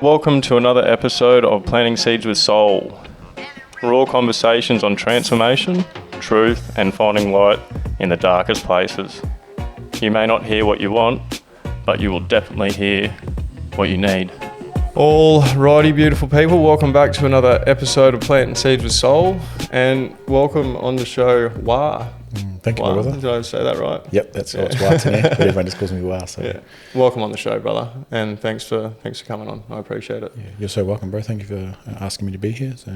Welcome to another episode of Planting Seeds with Soul. Raw conversations on transformation, truth, and finding light in the darkest places. You may not hear what you want, but you will definitely hear what you need. All righty, beautiful people, welcome back to another episode of Planting Seeds with Soul, and welcome on the show, Wa. Thank you, brother. Did I say that right? Yep, that's it's Watene, but everyone just calls me Wa. So yeah. Welcome on the show, brother, and thanks for coming on. I appreciate it. Yeah, you're so welcome, bro. Thank you for asking me to be here. So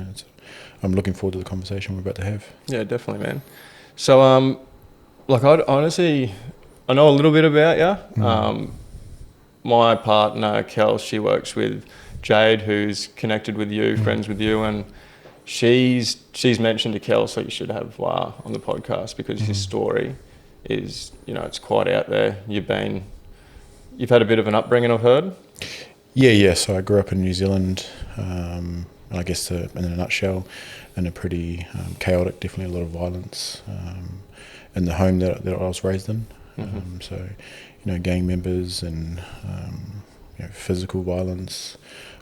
I'm looking forward to the conversation we're about to have. Yeah, definitely, man. So, I honestly, I know a little bit about you. My partner, Kel, she works with Jade, who's connected with you, friends with you, and she's mentioned to Kel, so you should have Wa on the podcast because his story is, it's quite out there. You've had a bit of an upbringing, I've heard. Yeah. So I grew up in New Zealand, and I guess in a nutshell, in a pretty chaotic, definitely a lot of violence in the home that I was raised in. So, gang members and physical violence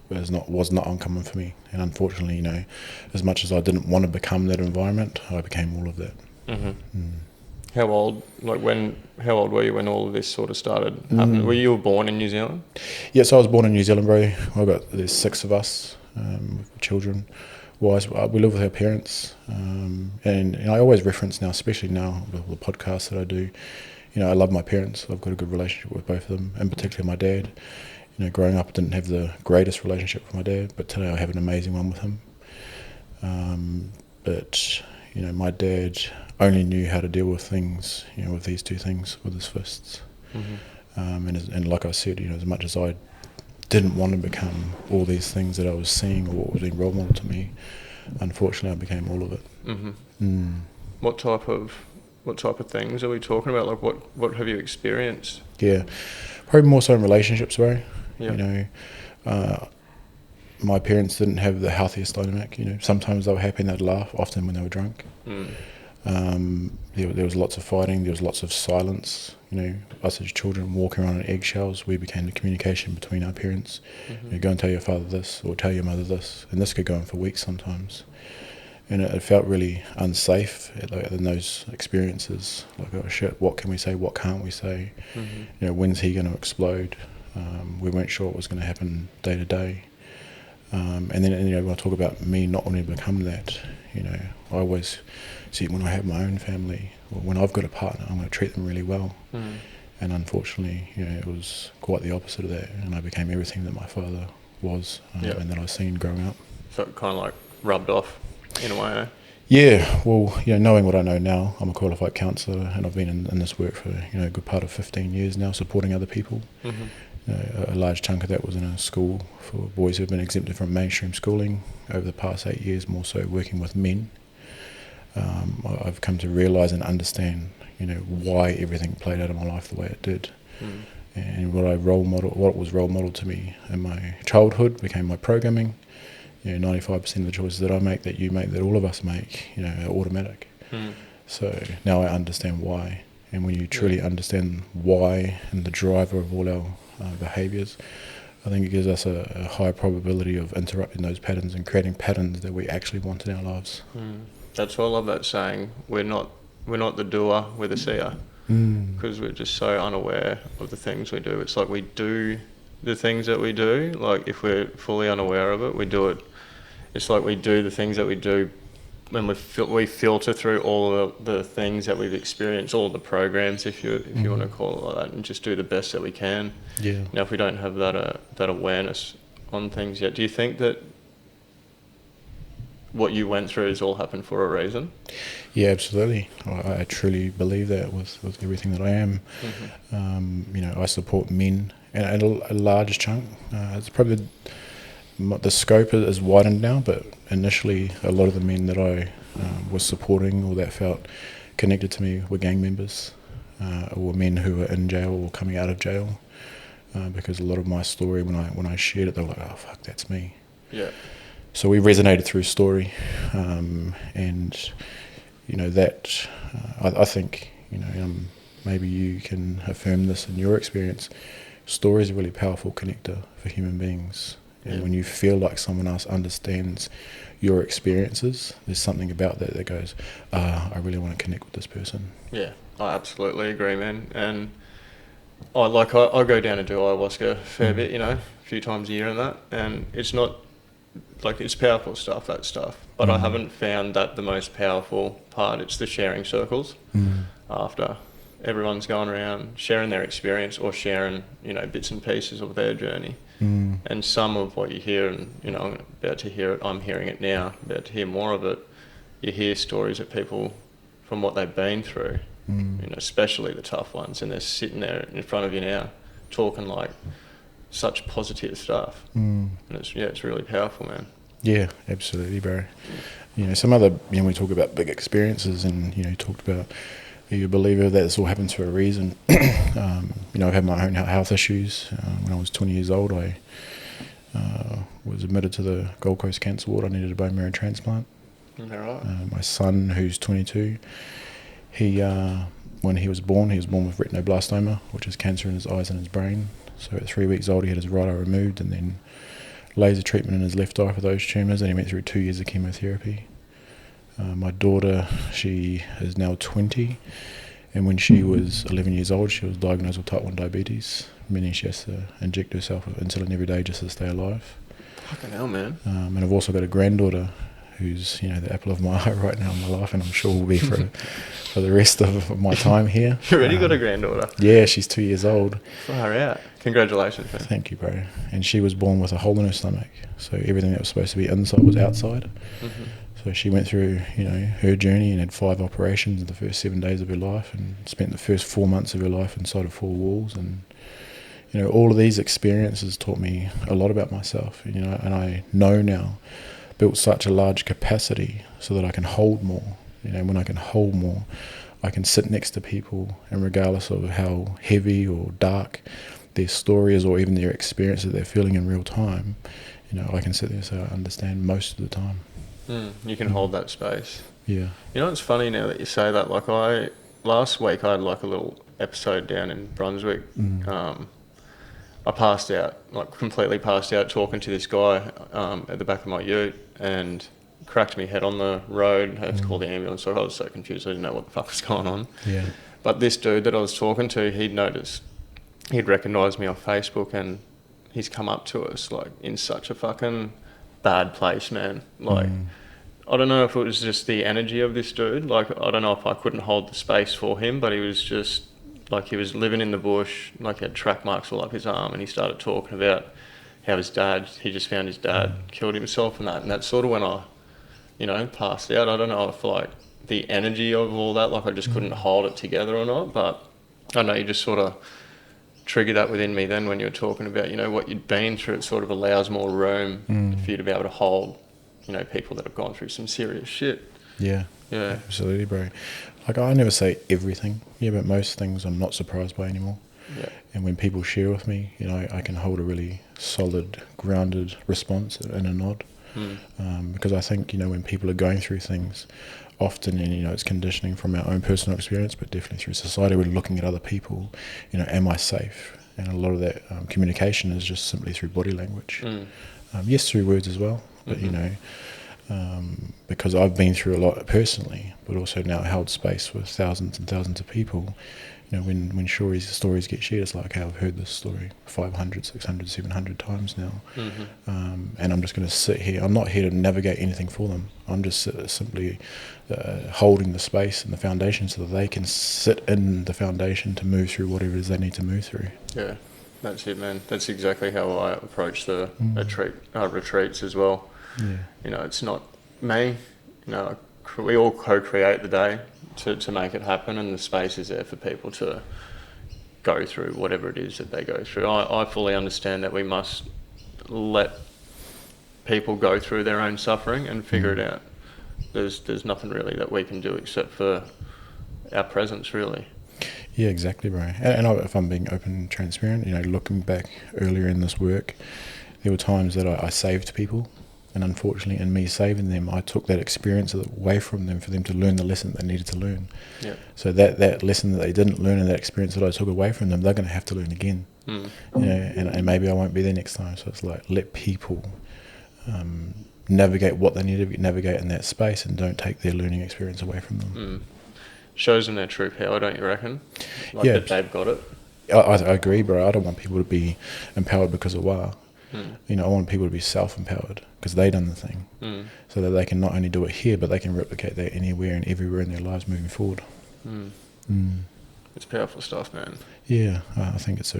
was not uncommon for me. And unfortunately, as much as I didn't want to become that environment, I became all of that. How old were you when all of this sort of started happening? Were you born in New Zealand? Yes, I was born in New Zealand, bro. There's 6 of us, children. We live with our parents, and I always reference now, especially now with the podcasts that I do. I love my parents. I've got a good relationship with both of them, and particularly my dad. Growing up, I didn't have the greatest relationship with my dad, but today I have an amazing one with him. But my dad only knew how to deal with things, with these 2 things, with his fists. And like I said, as much as I didn't want to become all these things that I was seeing or what was being role model to me, unfortunately, I became all of it. What type of things are we talking about? Like, what have you experienced? Yeah, probably more so in relationships, bro. Yeah. My parents didn't have the healthiest dynamic. Sometimes they were happy and they'd laugh, often when they were drunk. There was lots of fighting, there was lots of silence. Us as children walking around on eggshells, we became the communication between our parents. Go and tell your father this, or tell your mother this, and this could go on for weeks sometimes. And it felt really unsafe in those experiences. Like, oh shit, what can we say, what can't we say? When's he going to explode? We weren't sure what was going to happen day to day. And then when I talk about me not wanting to become that, I always see when I have my own family, or when I've got a partner, I'm going to treat them really well. And unfortunately, it was quite the opposite of that, and I became everything that my father was, and that I've seen growing up. So it kind of like rubbed off in a way, eh? Yeah, well, knowing what I know now, I'm a qualified counsellor, and I've been in this work for a good part of 15 years now, supporting other people. A large chunk of that was in a school for boys who have been exempted from mainstream schooling. Over the past 8 years, more so working with men. I've come to realise and understand, why everything played out in my life the way it did. And what was role model to me in my childhood became my programming. 95% of the choices that I make, that you make, that all of us make, are automatic. So now I understand why. And when you truly understand why and the driver of all our behaviours, I think it gives us a high probability of interrupting those patterns and creating patterns that we actually want in our lives. That's why I love that saying. We're not the doer, we're the seer. Because we're just so unaware of the things we do. It's like we do the things that we do. Like, if we're fully unaware of it, we do it. It's like we do the things that we do when we filter through all of the things that we've experienced, all of the programs, if you want to call it like that, and just do the best that we can. Yeah. Now, if we don't have that awareness on things yet, do you think that what you went through has all happened for a reason? Yeah, absolutely. I truly believe that with everything that I am. I support men, and a large chunk. It's probably the scope is widened now, but initially a lot of the men that I was supporting or that felt connected to me were gang members, or men who were in jail or coming out of jail, because a lot of my story, when I shared it, they were like, oh fuck, that's me. Yeah. So we resonated through story, and that I think maybe you can affirm this in your experience. Story is a really powerful connector for human beings, And when you feel like someone else understands your experiences, there's something about that goes, I really want to connect with this person. Yeah, I absolutely agree, man. And I go down and do ayahuasca a fair bit, a few times a year and that. And it's not, it's powerful stuff, that stuff. But I haven't found that the most powerful part. It's the sharing circles after everyone's gone around sharing their experience or sharing, bits and pieces of their journey. And some of what you hear, and, I'm about to hear it, I'm hearing it now, about to hear more of it. You hear stories of people from what they've been through, especially the tough ones, and they're sitting there in front of you now talking like such positive stuff. And it's really powerful, man. Yeah, absolutely, bro. Some other, we talk about big experiences, and, you talked about, you're a believer that this all happens for a reason. I've had my own health issues. When I was 20 years old, I was admitted to the Gold Coast Cancer Ward. I needed a bone marrow transplant. Right. My son, who's 22, when he was born with retinoblastoma, which is cancer in his eyes and his brain. So at 3 weeks old, he had his right eye removed, and then laser treatment in his left eye for those tumours, and he went through 2 years of chemotherapy. My daughter, she is now 20, and when she was 11 years old, she was diagnosed with type 1 diabetes, meaning she has to inject herself with insulin every day just to stay alive. Fucking hell, man. And I've also got a granddaughter who's, the apple of my eye right now in my life, and I'm sure will be for the rest of my time here. You already got a granddaughter? Yeah, she's 2 years old. Far out. Congratulations, man. Thank you, bro. And she was born with a hole in her stomach, so everything that was supposed to be inside was outside. So she went through, her journey and had 5 operations in the first 7 days of her life, and spent the first 4 months of her life inside of 4 walls. And, all of these experiences taught me a lot about myself, and I know now, built such a large capacity so that I can hold more. When I can hold more, I can sit next to people, and regardless of how heavy or dark their story is, or even their experience that they're feeling in real time, I can sit there, so I understand most of the time. You can hold that space. Yeah. It's funny now that you say that. Last week I had a little episode down in Brunswick. I passed out, completely passed out, talking to this guy at the back of my ute, and cracked my head on the road. I had to call the ambulance. So I was so confused. I didn't know what the fuck was going on. Yeah. But this dude that I was talking to, he'd recognised me on Facebook, and he's come up to us in such a fucking bad place, man. I don't know if it was just the energy of this dude. I don't know if I couldn't hold the space for him, but he was just he was living in the bush. He had track marks all up his arm, and he started talking about how he just found his dad killed himself and that. And that's sort of when I, passed out. I don't know if the energy of all that, I just couldn't hold it together or not. But I don't know, you just sort of triggered that within me then when you were talking about, what you'd been through. It sort of allows more room for you to be able to hold, people that have gone through some serious shit. Yeah. Yeah. Absolutely, bro. I never say everything, but most things I'm not surprised by anymore. Yeah. And when people share with me, I can hold a really solid, grounded response and a nod. Because I think, when people are going through things, often, and it's conditioning from our own personal experience, but definitely through society, we're looking at other people, am I safe? And a lot of that communication is just simply through body language. Yes, through words as well, but because I've been through a lot personally, but also now held space with thousands and thousands of people, when stories get shared, it's like, hey, I've heard this story 500, 600, 700 times now. And I'm just going to sit here. I'm not here to navigate anything for them. I'm just simply holding the space and the foundation so that they can sit in the foundation to move through whatever it is they need to move through. Yeah, that's it, man. That's exactly how I approach the retreats as well. Yeah. It's not me. We all co-create the day to make it happen, and the space is there for people to go through whatever it is that they go through. I fully understand that we must let people go through their own suffering and figure it out. There's nothing really that we can do except for our presence, really. Yeah, exactly, bro. And if I'm being open and transparent, looking back earlier in this work, there were times that I saved people. And unfortunately, in me saving them, I took that experience away from them for them to learn the lesson they needed to learn. Yeah. So that lesson that they didn't learn and that experience that I took away from them, they're going to have to learn again. You know, and maybe I won't be there next time. So it's like, let people navigate what they need to navigate in that space, and don't take their learning experience away from them. Shows them their true power, don't you reckon? Like Yeah. that they've got it. I agree, bro. I don't want people to be empowered because of WA. You know, I want people to be self-empowered because they done the thing, so that they can not only do it here, but they can replicate that anywhere and everywhere in their lives moving forward. It's powerful stuff, man. Yeah, I think it's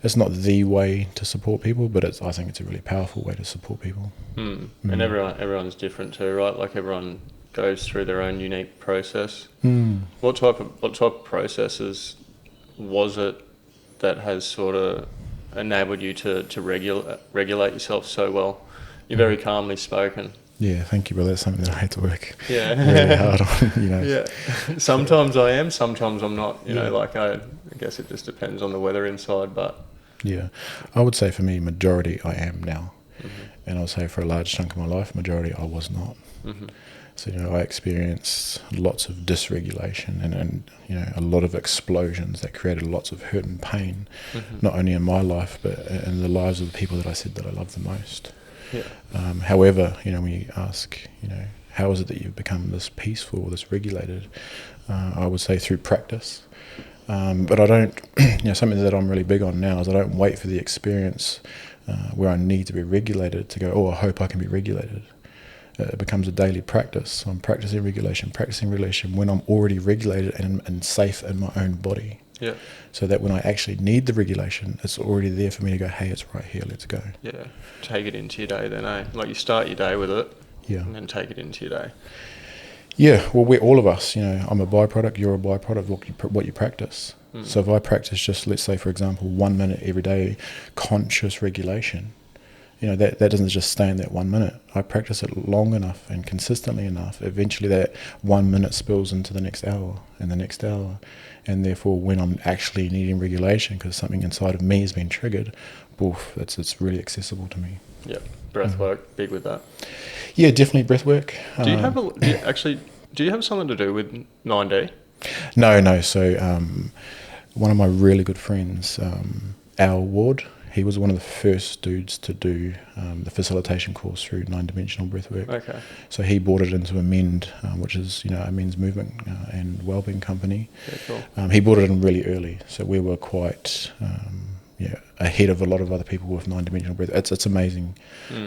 it's not the way to support people, but I think it's a really powerful way to support people. And everyone's different too, right? Like everyone goes through their own unique process. What type of processes was it that has sort of enabled you to regulate yourself so well? You're very calmly spoken. Yeah, thank you, brother. That's something that I had to work Yeah. really hard on. You know. Yeah. Sometimes I am, sometimes I'm not. You know, like I guess it just depends on the weather inside, but Yeah, I would say for me, majority I am now, and I would say for a large chunk of my life, majority I was not. So, you know, I experienced lots of dysregulation and you know, a lot of explosions that created lots of hurt and pain, not only in my life, but in the lives of the people that I said that I love the most. yeah. However, you know, when you ask, you know, how is it that you've become this peaceful, this regulated, I would say through practice. But I don't, you know, something that I'm really big on now is I don't wait for the experience where I need to be regulated to go, oh, I hope I can be regulated. It becomes a daily practice. So I'm practicing regulation when I'm already regulated and safe in my own body. Yeah. So that when I actually need the regulation, it's already there for me to go, hey, it's right here, let's go. Yeah. Take it into your day then, eh? Like you start your day with it, and then take it into your day. Yeah, well, we're all of us, you know, I'm a byproduct, you're a byproduct of what you practice. So if I practice just, let's say, for example, 1 minute every day, conscious regulation, you know, that doesn't just stay in that 1 minute. I practice it long enough and consistently enough. Eventually that 1 minute spills into the next hour and the next hour. And therefore, when I'm actually needing regulation because something inside of me has been triggered, boof, it's really accessible to me. Yeah. Breath work, big with that. Yeah, definitely breath work. Do you have something to do with 9D? No. So one of my really good friends, Al Ward, he was one of the first dudes to do the facilitation course through 9-dimensional breathwork. Okay. So he brought it into Amend, which is, you know, a men's movement and wellbeing company. Yeah, cool. He brought it in really early, so we were quite ahead of a lot of other people with 9-dimensional breath. It's amazing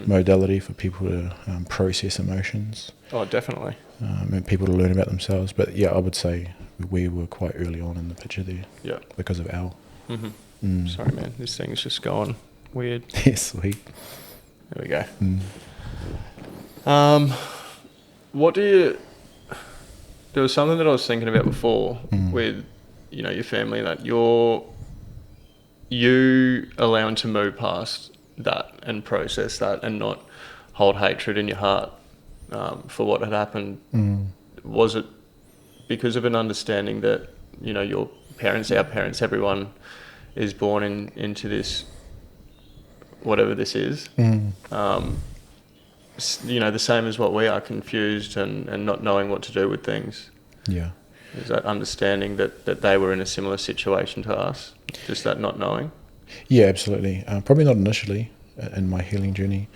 modality for people to process emotions. Oh, definitely. And people to learn about themselves. But yeah, I would say we were quite early on in the picture there. Yeah. Because of Al. Sorry, man. This thing's just going weird. Yeah, sweet. There we go. What do you... There was something that I was thinking about before with, you know, your family, that you allowing to move past that and process that and not hold hatred in your heart for what had happened. Was it because of an understanding that, you know, your parents, our parents, everyone is born into this, whatever this is, you know, the same as what we are, confused and not knowing what to do with things? Yeah. Is that understanding that they were in a similar situation to us, just that not knowing? Yeah, absolutely. Probably not initially in my healing journey.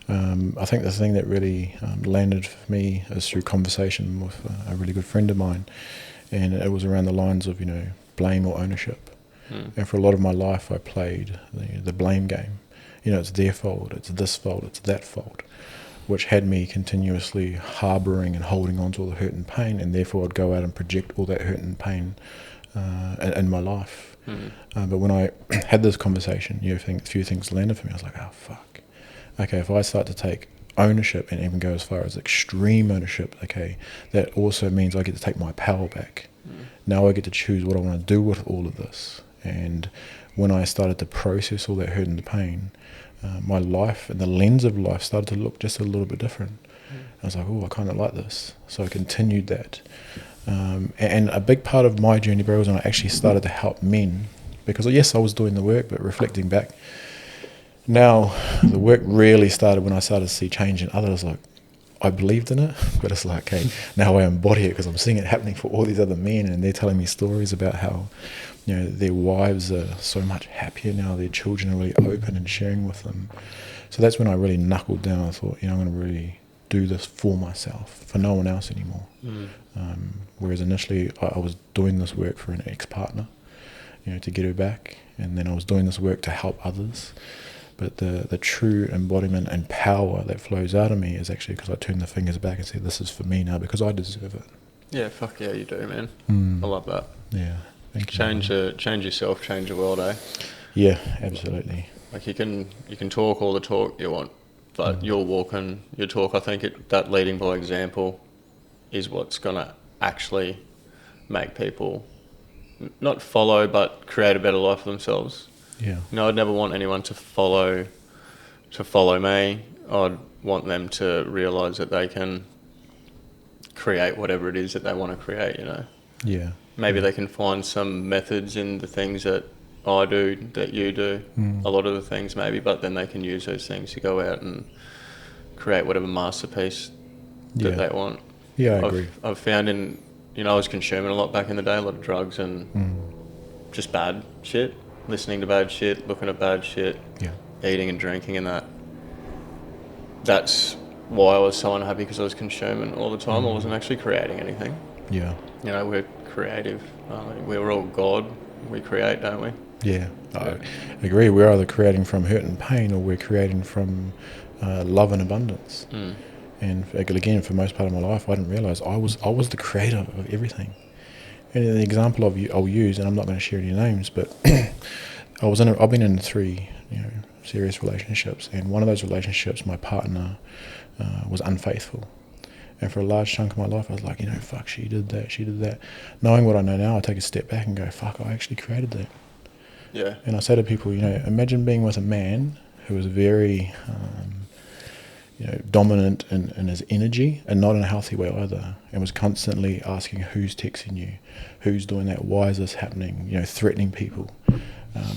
I think the thing that really landed for me is through conversation with a really good friend of mine, and it was around the lines of, you know, blame or ownership. And for a lot of my life I played the blame game. You know, it's their fault, it's this fault, it's that fault, which had me continuously harbouring and holding on to all the hurt and pain, and therefore I'd go out and project all that hurt and pain in my life. But when I had this conversation, you know, a few things landed for me. I was like, oh, fuck. Okay, if I start to take ownership and even go as far as extreme ownership, okay, that also means I get to take my power back. Now I get to choose what I want to do with all of this. And when I started to process all that hurt and the pain, my life and the lens of life started to look just a little bit different. I was like, oh, I kind of like this. So I continued that. And a big part of my journey, bro, was when I actually started to help men. Because yes, I was doing the work, but reflecting back, Now, the work really started when I started to see change in others. Like, I believed in it, but it's like, hey, now I embody it because I'm seeing it happening for all these other men, and they're telling me stories about how, their wives are so much happier now, their children are really open and sharing with them. So that's when I really knuckled down. I thought, I'm going to really do this for myself, for no one else anymore. Whereas initially I was doing this work for an ex-partner, to get her back, and then I was doing this work to help others. But the true embodiment and power that flows out of me is actually because I turn the fingers back and say, this is for me now because I deserve it. Yeah, fuck yeah, you do, man. I love that. Yeah, thank you. Change yourself, change the world, eh? Yeah, absolutely. Like you can talk all the talk you want, but you're walking your talk. I think that leading by example is what's gonna actually make people not follow, but create a better life for themselves. Yeah. I'd never want anyone to follow me. I'd want them to realise that they can create whatever it is that they want to create, Yeah. Maybe they can find some methods in the things that I do, that you do, a lot of the things maybe, but then they can use those things to go out and create whatever masterpiece that they want. Yeah, I agree. I've found I was consuming a lot back in the day, a lot of drugs and just bad shit. Listening to bad shit, looking at bad shit, eating and drinking, and that's why I was so unhappy, because I was consuming all the time. I wasn't actually creating anything. Yeah. We're creative. We're all God. We create, don't we? Yeah, I agree. We're either creating from hurt and pain, or we're creating from love and abundance. And again, for most part of my life, I didn't realise I was the creator of everything. And the example I'll use, and I'm not going to share any names, but I've been in 3 serious relationships, and one of those relationships, my partner was unfaithful. And for a large chunk of my life, I was like, fuck, she did that. Knowing what I know now, I take a step back and go, fuck, I actually created that. Yeah. And I say to people, imagine being with a man who was very dominant in his energy, and not in a healthy way either, and was constantly asking who's texting you, who's doing that, why is this happening, threatening people.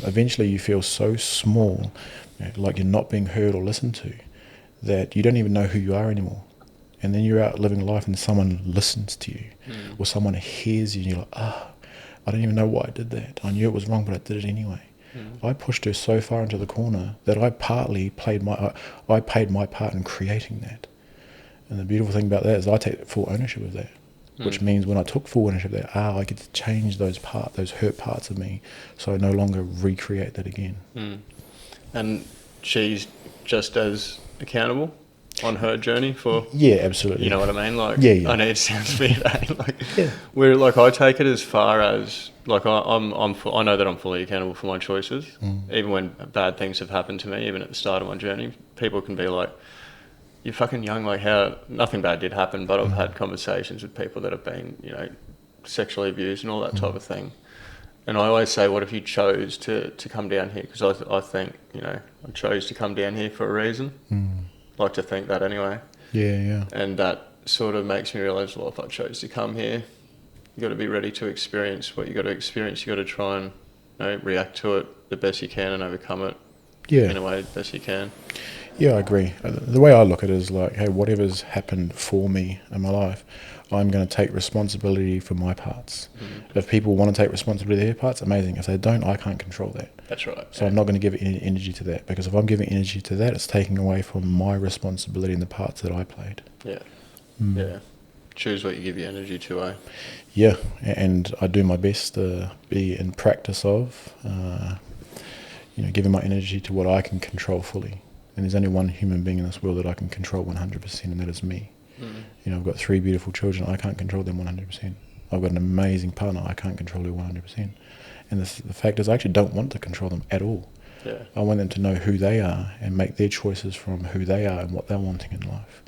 Eventually you feel so small, like you're not being heard or listened to, that you don't even know who you are anymore. And then you're out living life and someone listens to you, or someone hears you, and you're like, I don't even know why I did that. I knew it was wrong, but I did it anyway. I pushed her so far into the corner that I played my part in creating that. And the beautiful thing about that is I take full ownership of that, which means when I took full ownership of that, I get to change those hurt parts of me, so I no longer recreate that again. And she's just as accountable on her journey for... Yeah, absolutely. You know what I mean? Like, yeah. I know it sounds weird, where I take it as far as, like, I know that I'm fully accountable for my choices. Even when bad things have happened to me, even at the start of my journey, people can be like, you're fucking young, like how nothing bad did happen, but I've had conversations with people that have been, sexually abused and all that type of thing. And I always say, what if you chose to come down here? Because I think, I chose to come down here for a reason. Like to think that anyway. Yeah. And that sort of makes me realise, well, if I chose to come here, you got to be ready to experience what you got to experience. You got to try and react to it the best you can and overcome it in a way the best you can. Yeah, I agree. The way I look at it is like, hey, whatever's happened for me in my life, I'm going to take responsibility for my parts. If people want to take responsibility for their parts, amazing. If they don't, I can't control that. That's right. So I'm not going to give any energy to that, because if I'm giving energy to that, it's taking away from my responsibility in the parts that I played. Yeah. Yeah. Choose what you give your energy to, eh? Yeah, and I do my best to be in practice of, giving my energy to what I can control fully. And there's only one human being in this world that I can control 100%, and that is me. I've got 3 beautiful children. I can't control them 100%. I've got an amazing partner. I can't control her 100%. And the fact is, I actually don't want to control them at all. Yeah. I want them to know who they are and make their choices from who they are and what they're wanting in life.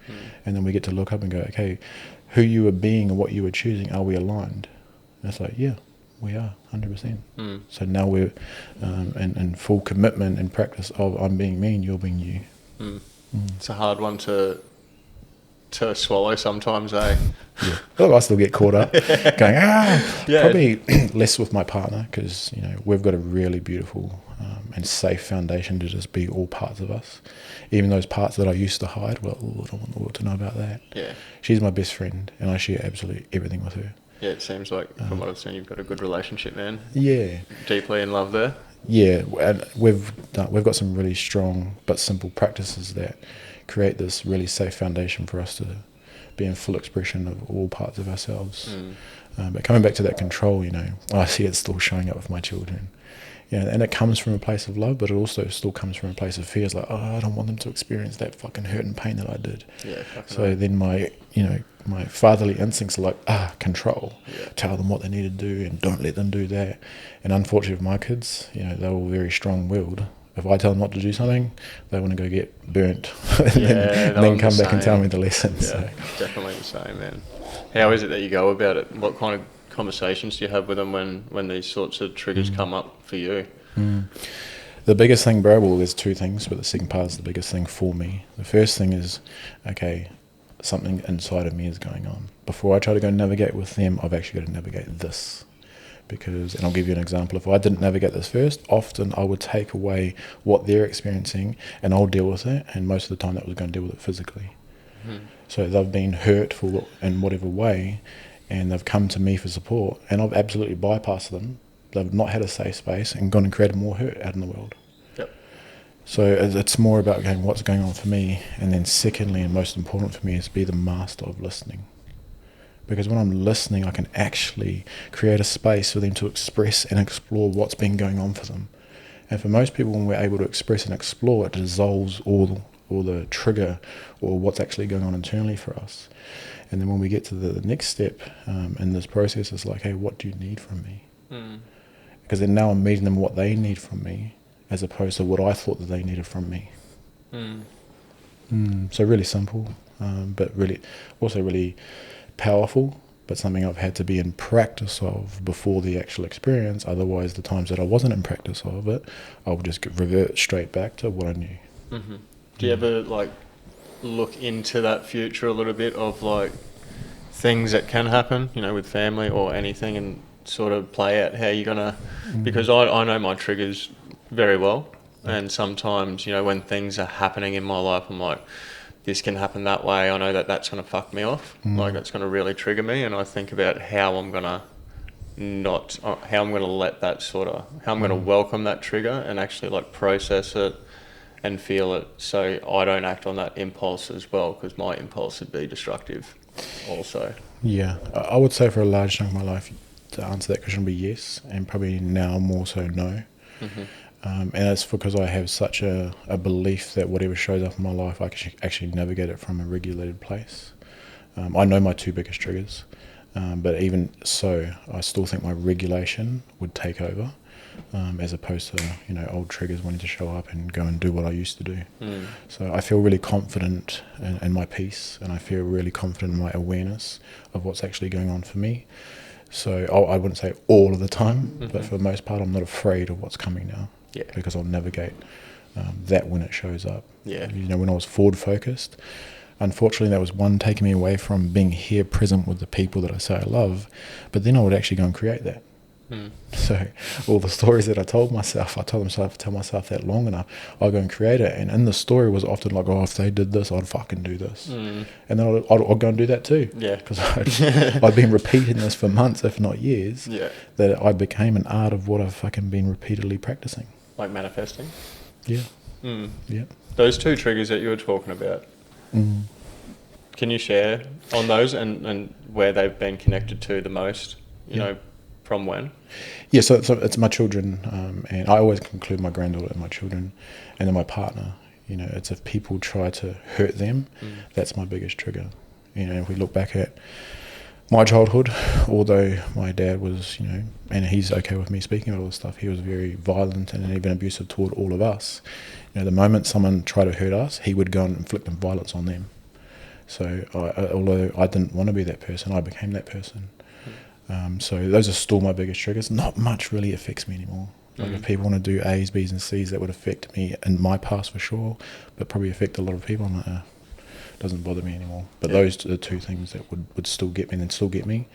And then we get to look up and go, okay, who you are being and what you are choosing, are we aligned? And it's like, yeah, we are, 100%. So now we're in full commitment and practice of I'm being me and you're being you. It's a hard one to swallow sometimes, eh? Yeah. Look, I still get caught up going, probably less with my partner, because we've got a really beautiful and safe foundation to just be all parts of us. Even those parts that I used to hide, well, I don't want the world to know about that. Yeah. She's my best friend, and I share absolutely everything with her. Yeah, it seems like, from what I've seen, you've got a good relationship, man. Yeah. Deeply in love there. Yeah, and we've got some really strong but simple practices that create this really safe foundation for us to be in full expression of all parts of ourselves. But coming back to that control, I see it still showing up with my children. And it comes from a place of love, but it also still comes from a place of fear. It's like, I don't want them to experience that fucking hurt and pain that I did. Yeah. So then my fatherly instincts are like, control. Yeah. Tell them what they need to do and don't let them do that. And unfortunately with my kids, they're all very strong-willed. If I tell them not to do something, they want to go get burnt and then come back and tell me the lesson. Yeah, So. definitely the same, man. How is it that you go about it? What kind of conversations do you have with them when these sorts of triggers come up for you? The biggest thing, bro, well, there's two things, but the second part is the biggest thing for me. The first thing is, okay, something inside of me is going on. Before I try to go navigate with them, I've actually got to navigate this. And I'll give you an example. If I didn't navigate this first, often I would take away what they're experiencing and I'll deal with it, and most of the time that was going to deal with it physically. So they've been hurt in whatever way, and they've come to me for support, and I've absolutely bypassed them. They've not had a safe space and gone and created more hurt out in the world. Yep. So it's more about going, what's going on for me, and then secondly and most important for me is be the master of listening. Because when I'm listening, I can actually create a space for them to express and explore what's been going on for them. And for most people, when we're able to express and explore, it dissolves all the trigger or what's actually going on internally for us. And then when we get to the next step in this process, it's like, hey, what do you need from me? Because then now I'm meeting them what they need from me, as opposed to what I thought that they needed from me. So really simple, but really powerful, but something I've had to be in practice of before the actual experience. Otherwise, the times that I wasn't in practice of it, I would just revert straight back to what I knew. Do you ever look into that future a little bit of things that can happen, with family or anything, and sort of play out how you're gonna? Because I know my triggers very well, and sometimes when things are happening in my life, I'm like, this can happen that way. I know that that's going to fuck me off. That's going to really trigger me. And I think about how I'm going to let that how I'm going to welcome that trigger and actually process it and feel it, so I don't act on that impulse as well, because my impulse would be destructive also. Yeah, I would say for a large chunk of my life, to answer that question would be yes, and probably now more so no. And it's because I have such a belief that whatever shows up in my life, I can actually navigate it from a regulated place. I know my two biggest triggers, but even so, I still think my regulation would take over, as opposed to old triggers wanting to show up and go and do what I used to do. So I feel really confident in my peace, and I feel really confident in my awareness of what's actually going on for me. So I wouldn't say all of the time, but for the most part, I'm not afraid of what's coming now. Yeah. Because I'll navigate that when it shows up. Yeah. When I was forward focused, unfortunately that was one taking me away from being here present with the people that I say I love, but then I would actually go and create that. So all the stories that I tell myself that long enough, I'll go and create it. And in the story was often like, if they did this, I'd fucking do this. And then I'll go and do that too. Yeah. Because I've been repeating this for months, if not years, that I became an art of what I've fucking been repeatedly practicing. Like manifesting? Yeah. Yeah. Those two triggers that you were talking about, can you share on those and where they've been connected to the most, you know, from when? Yeah, so it's my children, and I always include my granddaughter and my children, and then my partner. It's if people try to hurt them, that's my biggest trigger. If we look back at my childhood, although my dad was, and he's okay with me speaking about all this stuff, he was very violent and even abusive toward all of us. The moment someone tried to hurt us, he would go and inflict violence on them. So although I didn't want to be that person, I became that person. So those are still my biggest triggers. Not much really affects me anymore. If people want to do A's, B's and C's, that would affect me in my past for sure, but probably affect a lot of people. I'm like, doesn't bother me anymore. But those are the two things that would still get me and then still get me.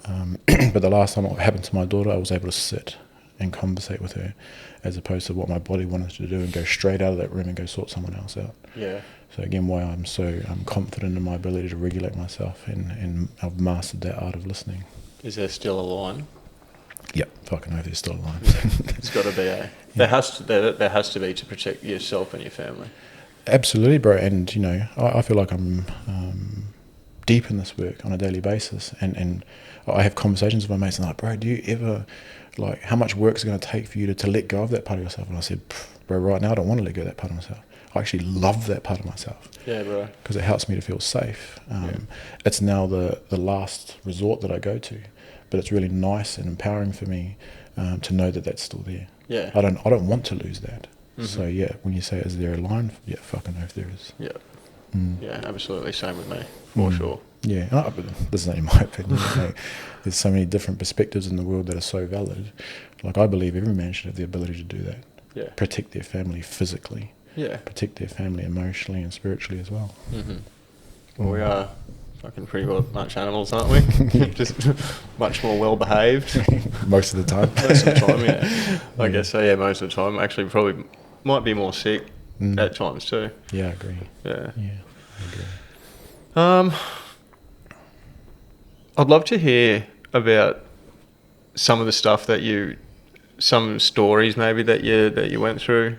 But the last time it happened to my daughter, I was able to sit and conversate with her, as opposed to what my body wanted to do and go straight out of that room and go sort someone else out. Yeah. So again, why I'm so confident in my ability to regulate myself, and I've mastered that art of listening. Is there still a line? Yep, fucking know there's still a line. It's got to be a. There has to be to protect yourself and your family. Absolutely, bro. And I feel like I'm deep in this work on a daily basis, and I have conversations with my mates and like, bro, do you ever how much work is it going to take for you to let go of that part of yourself? And I said, bro, right now I don't want to let go of that part of myself. I actually love that part of myself. Yeah, bro. Because it helps me to feel safe. It's now the last resort that I go to, but it's really nice and empowering for me to know that that's still there. Yeah. I don't want to lose that. Mm-hmm. So yeah, when you say is there a line, yeah, fucking know if there is. Yeah. Yeah, absolutely. Same with me, for sure. Yeah, but this is only my opinion. There's so many different perspectives in the world that are so valid. Like, I believe every man should have the ability to do that. Yeah. Protect their family physically. Yeah. Protect their family emotionally and spiritually as well. Mm-hmm. Well, we are fucking pretty much animals, aren't we? Just much more well behaved. Most of the time. Most of the time, yeah. I guess so, yeah, most of the time. Actually, probably might be more sick at times too. Yeah, I agree. Yeah. Yeah, I agree. I'd love to hear about some of the stuff some stories maybe that you went through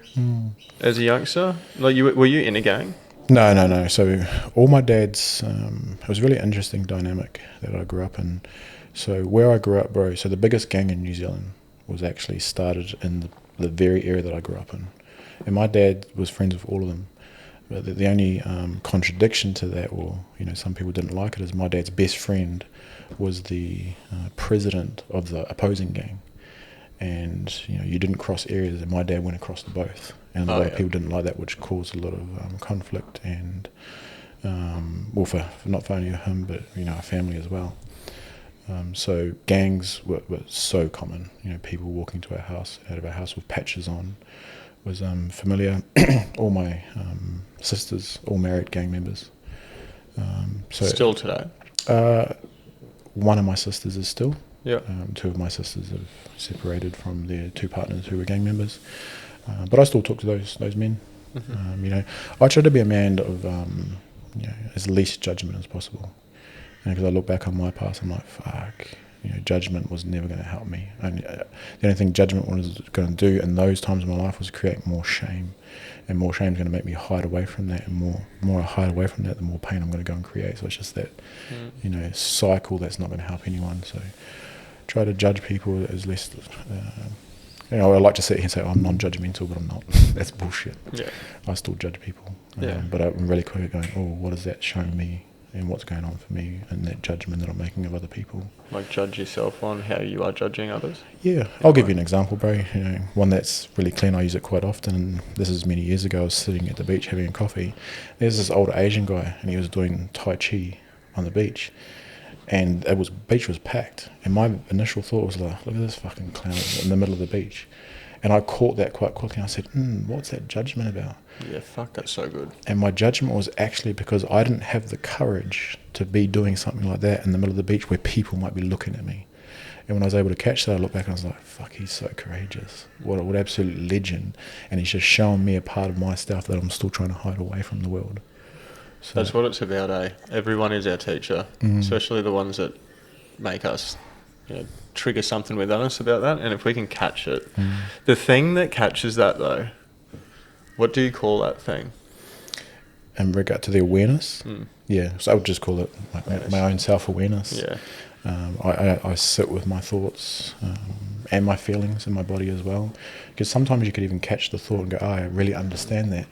as a youngster. Like, were you in a gang? No. So all my dad's, it was a really interesting dynamic that I grew up in. So where I grew up, bro, so the biggest gang in New Zealand was actually started in the very area that I grew up in. And my dad was friends with all of them. But the only contradiction to that, or some people didn't like it, is my dad's best friend was the president of the opposing gang. And you didn't cross areas, and my dad went across to both, and a lot of people didn't like that, which caused a lot of conflict and for not only him but our family as well. So gangs were so common. People walking to out of our house with patches on was familiar. All my sisters, all married gang members. So still today? One of my sisters is still. Yeah. Two of my sisters have separated from their two partners who were gang members, but I still talk to those men. Mm-hmm. I try to be a man of as least judgment as possible, because I look back on my past, I'm like, fuck, judgment was never going to help me. The only thing judgment was going to do in those times of my life was create more shame, and more shame is going to make me hide away from that, and more I hide away from that, the more pain I'm going to go and create. So it's just that cycle that's not going to help anyone. So try to judge people as less. I like to sit here and say, I'm non-judgmental, but I'm not. That's bullshit. Yeah. I still judge people. But I'm really quick at going, what is that showing me, and what's going on for me, and that judgment that I'm making of other people. Like, judge yourself on how you are judging others? Yeah. I'll give you an example, bro. One that's really clean. I use it quite often. And this is many years ago. I was sitting at the beach having a coffee. There's this old Asian guy, and he was doing Tai Chi on the beach. And the beach was packed, and my initial thought was like, look at this fucking clown in the middle of the beach. And I caught that quite quickly, and I said, what's that judgment about? Yeah, fuck, that's so good. And my judgment was actually because I didn't have the courage to be doing something like that in the middle of the beach where people might be looking at me. And when I was able to catch that, I looked back and I was like, fuck, he's so courageous. What absolute legend. And he's just showing me a part of my stuff that I'm still trying to hide away from the world. So that's what it's about, eh? Everyone is our teacher, especially the ones that make us, trigger something within us about that. And if we can catch it, the thing that catches that though, what do you call that thing? In regard to the awareness? Yeah, so I would just call it my own self-awareness. Yeah. I sit with my thoughts and my feelings in my body as well. Because sometimes you could even catch the thought and go, I really understand that.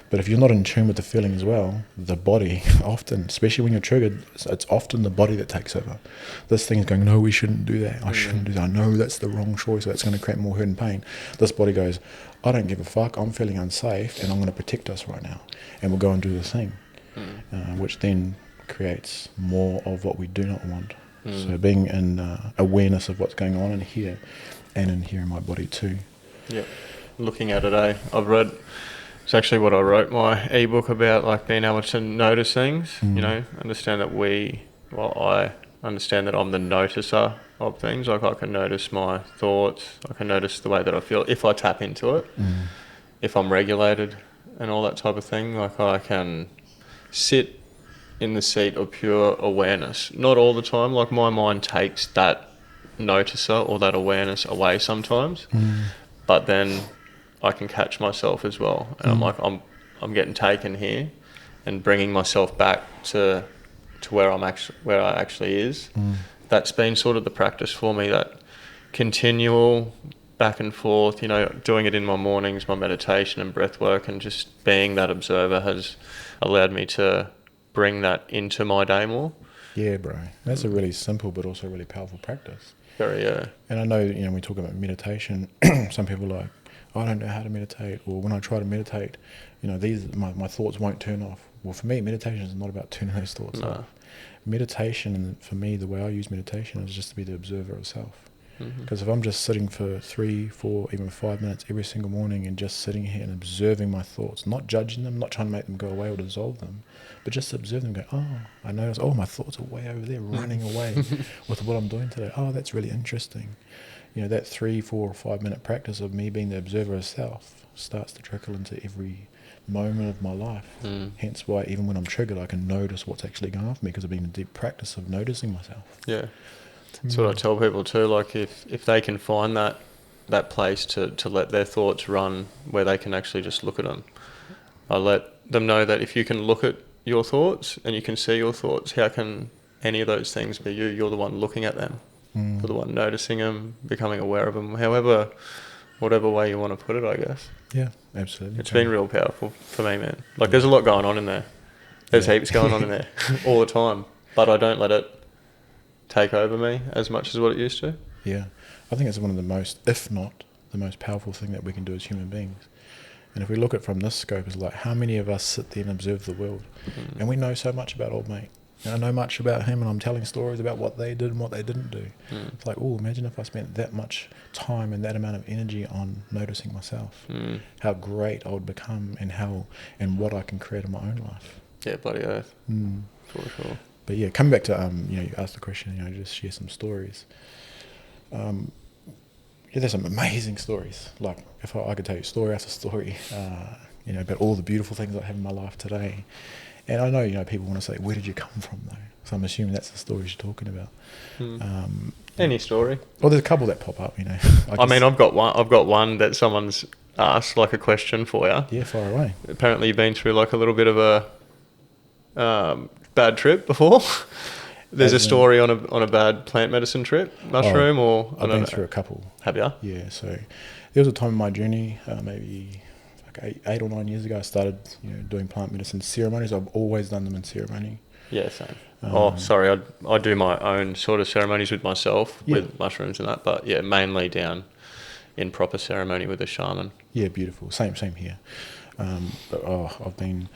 But if you're not in tune with the feeling as well, the body often, especially when you're triggered, it's often the body that takes over. This thing's going, no, we shouldn't do that. I shouldn't do that. I know that's the wrong choice. That's going to create more hurt and pain. This body goes, I don't give a fuck. I'm feeling unsafe, and I'm going to protect us right now. And we'll go and do the thing, which then creates more of what we do not want. So being in awareness of what's going on in here and in here in my body too. Yeah. Looking at it, I've read... It's actually what I wrote my ebook about, like being able to notice things, understand that I understand that I'm the noticer of things. Like I can notice my thoughts, I can notice the way that I feel if I tap into it, if I'm regulated and all that type of thing. Like I can sit in the seat of pure awareness. Not all the time. Like my mind takes that noticer or that awareness away sometimes, but then I can catch myself as well. And I'm like, I'm getting taken here, and bringing myself back to where I actually is. That's been sort of the practice for me, that continual back and forth, you know, doing it in my mornings, my meditation and breath work, and just being that observer has allowed me to bring that into my day more. Yeah, bro. That's a really simple but also really powerful practice. Very, yeah. And I know, you know, when we talk about meditation, some people are like, I don't know how to meditate, or when I try to meditate, you know, my thoughts won't turn off. Well, for me, meditation is not about turning those thoughts off. Meditation, and for me, the way I use meditation is just to be the observer of self. Because if I'm just sitting for 3, 4, even 5 minutes every single morning and just sitting here and observing my thoughts, not judging them, not trying to make them go away or dissolve them, but just observe them, go, oh, I notice, oh, my thoughts are way over there running away with what I'm doing today. Oh, that's really interesting. You know, that 3, 4, or 5 minute practice of me being the observer of self starts to trickle into every moment of my life. Hence why even when I'm triggered, I can notice what's actually going on for me, because I've been in deep practice of noticing myself. Yeah. That's what I tell people too. Like if they can find that place to let their thoughts run, where they can actually just look at them, I let them know that if you can look at your thoughts and you can see your thoughts, how can any of those things be you? You're the one looking at them. You're the one noticing them, becoming aware of them, whatever way you want to put it, I guess. Yeah, absolutely. It's been real powerful for me, man. Like there's a lot going on in there. There's heaps going on in there all the time, but I don't let it take over me as much as what it used to. Yeah, I think it's one of the most, if not the most powerful thing that we can do as human beings. And if we look at it from this scope, it's like, how many of us sit there and observe the world? And we know so much about old mate. And I know much about him, and I'm telling stories about what they did and what they didn't do. It's like, oh, imagine if I spent that much time and that amount of energy on noticing myself. How great I would become, and what I can create in my own life. Yeah, bloody oath. For sure. But yeah, coming back to, you know, you asked the question, you know, just share some stories. Yeah, there's some amazing stories. Like, if I could tell you story after story, you know, about all the beautiful things I have in my life today. And I know, you know, people want to say, where did you come from, though? So I'm assuming that's the stories you're talking about. Any story? Well, there's a couple that pop up, you know. I mean, I've got one that someone's asked, like a question for you. Yeah, fire away. Apparently you've been through like a little bit of a bad trip before. There's a story on a bad plant medicine trip, mushroom, or I've been through a couple. Have you? Yeah, so there was a time in my journey, maybe like 8 or 9 years ago, I started, you know, doing plant medicine ceremonies. I've always done them in ceremony. Yeah, same. Sorry, I do my own sort of ceremonies with myself, with mushrooms and that, but yeah, mainly down in proper ceremony with a shaman. Yeah, beautiful. Same here. But I've been,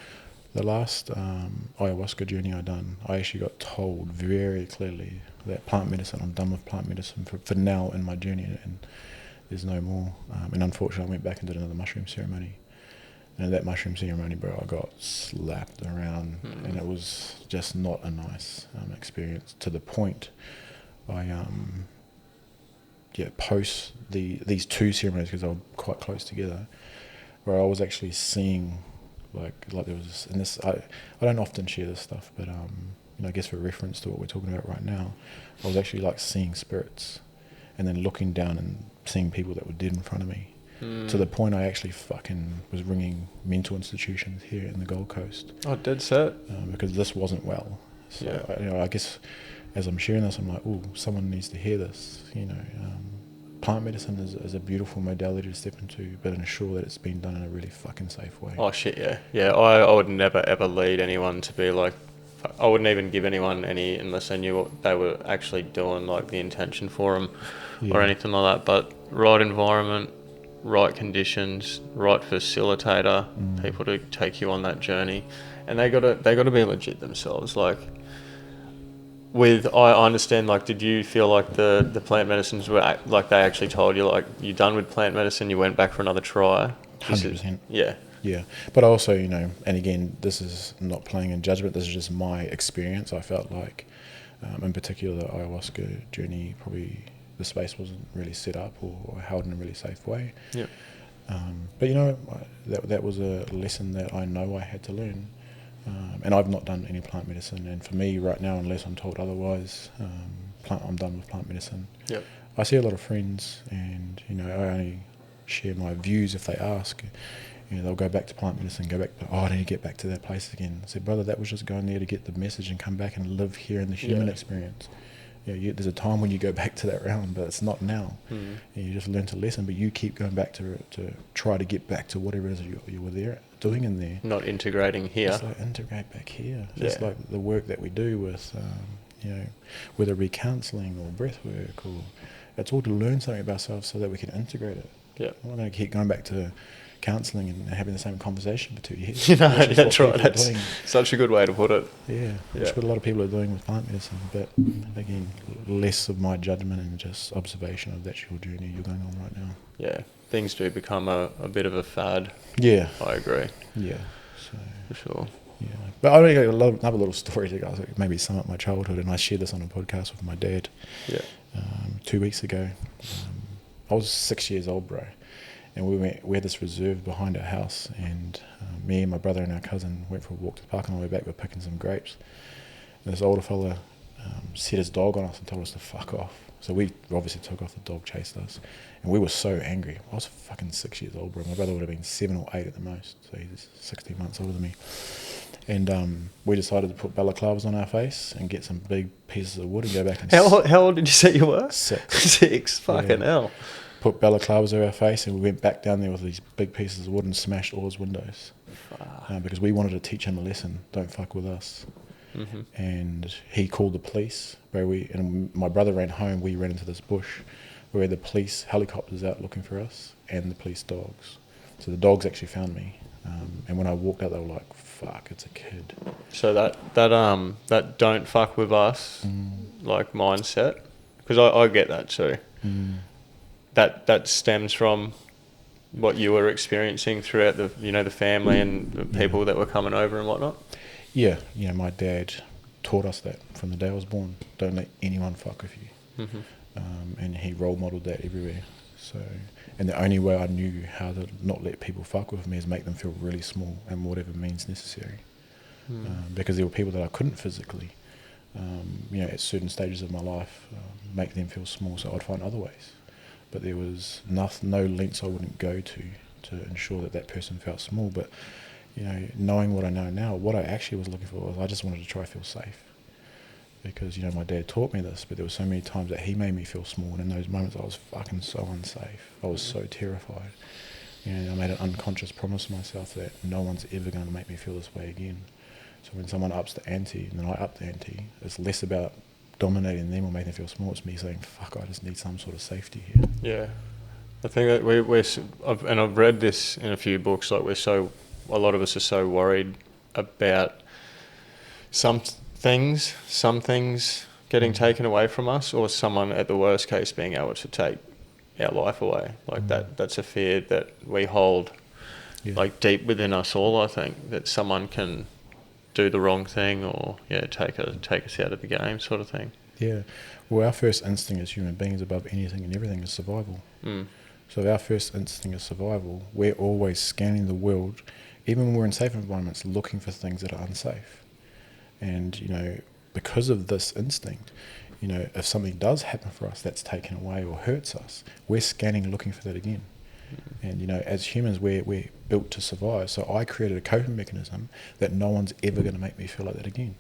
the last ayahuasca journey I done, I actually got told very clearly that plant medicine, I'm done with plant medicine for now in my journey, and there's no more. And unfortunately, I went back and did another mushroom ceremony. And in that mushroom ceremony, bro, I got slapped around, and it was just not a nice experience, to the point I post these 2 ceremonies, because they were quite close together, where I was actually seeing like there was, and this I don't often share this stuff, but you know, I guess for reference to what we're talking about right now, I was actually like seeing spirits, and then looking down and seeing people that were dead in front of me, to the point I actually fucking was ringing mental institutions here in the Gold Coast. Oh, dead set. Because this wasn't well. So I guess as I'm sharing this, I'm like, oh, someone needs to hear this. You know, plant medicine is a beautiful modality to step into, but ensure that it's been done in a really fucking safe way. Oh shit, yeah. I would never ever lead anyone to be like, I wouldn't even give anyone any unless I knew what they were actually doing, like the intention for them, or anything like that. But right environment, right conditions, right facilitator, people to take you on that journey, and they gotta be legit themselves. Like, I understand, like, did you feel like the plant medicines were like they actually told you, like, you're done with plant medicine, you went back for another try? 100%. Yeah. But also, you know, and again, this is not playing in judgment, this is just my experience. I felt like In particular, the ayahuasca journey, probably the space wasn't really set up or held in a really safe way. Yeah. But you know, that was a lesson that I know I had to learn. And I've not done any plant medicine, and for me right now, unless I'm told otherwise, I'm done with plant medicine. Yep. I see a lot of friends, and you know, I only share my views if they ask. You know, they'll go back to plant medicine, go back to, I need to get back to that place again. I said, brother, that was just going there to get the message and come back and live here in the human experience. You know, there's a time when you go back to that realm, but it's not now. And you just learn to lesson, but you keep going back to try to get back to whatever it is you were there doing in there. Not integrating here. It's like integrate back here. Just like the work that we do with, you know, whether it be counselling or breath work, or it's all to learn something about ourselves so that we can integrate it. Yeah. I'm not going to keep going back to counselling and having the same conversation for 2 years. You know, that's right. That's such a good way to put it. Yeah, which is what a lot of people are doing with plant medicine. But again, less of my judgment and just observation of that's your journey you're going on right now. Yeah, things do become a bit of a fad. Yeah, I agree. Yeah, so for sure. Yeah, but I only got another little story to go. Maybe sum up my childhood, and I shared this on a podcast with my dad. Yeah. 2 weeks ago, I was 6 years old, bro. And we had this reserve behind our house, and me and my brother and our cousin went for a walk to the park. On the way back, we were picking some grapes. And this older fella set his dog on us and told us to fuck off. So we obviously took off. The dog chased us, and we were so angry. I was fucking 6 years old, bro. My brother would have been 7 or 8 at the most, so he's 16 months older than me. And we decided to put balaclavas on our face and get some big pieces of wood and go back and... How old did you say you were? 6. 6? Fucking hell. Put balaclavas over our face, and we went back down there with these big pieces of wood and smashed all his windows. Because we wanted to teach him a lesson. Don't fuck with us. Mm-hmm. And he called the police. And my brother ran home. We ran into this bush where the police helicopters out looking for us, and the police dogs. So the dogs actually found me. And when I walked out, they were like, fuck, it's a kid. So that don't fuck with us like mindset, because I get that too. That stems from what you were experiencing throughout the family and the people that were coming over and whatnot. Yeah, my dad taught us that from the day I was born. Don't let anyone fuck with you. And he role modelled that everywhere. So, and the only way I knew how to not let people fuck with me is make them feel really small, and whatever means necessary. Because there were people that I couldn't physically, at certain stages of my life, make them feel small. So I'd find other ways. But there was no lengths I wouldn't go to ensure that person felt small. But, knowing what I know now, what I actually was looking for was I just wanted to try to feel safe. Because, my dad taught me this, but there were so many times that he made me feel small. And in those moments, I was fucking so unsafe. I was so terrified. I made an unconscious promise to myself that no one's ever going to make me feel this way again. So when someone ups the ante, and then I up the ante, it's less about dominating them or making them feel small. It's me saying, fuck, I just need some sort of safety here. Yeah. I think that I've read this in a few books, like a lot of us are so worried about some things getting taken away from us, or someone at the worst case being able to take our life away. Like that's a fear that we hold like deep within us all, I think, that someone can do the wrong thing or take us out of the game, sort of thing. Yeah. Well, our first instinct as human beings above anything and everything is survival. So if our first instinct is survival, we're always scanning the world, even when we're in safe environments, looking for things that are unsafe. And, because of this instinct, if something does happen for us that's taken away or hurts us, we're scanning, looking for that again. And, as humans, we're built to survive. So I created a coping mechanism that no one's ever going to make me feel like that again.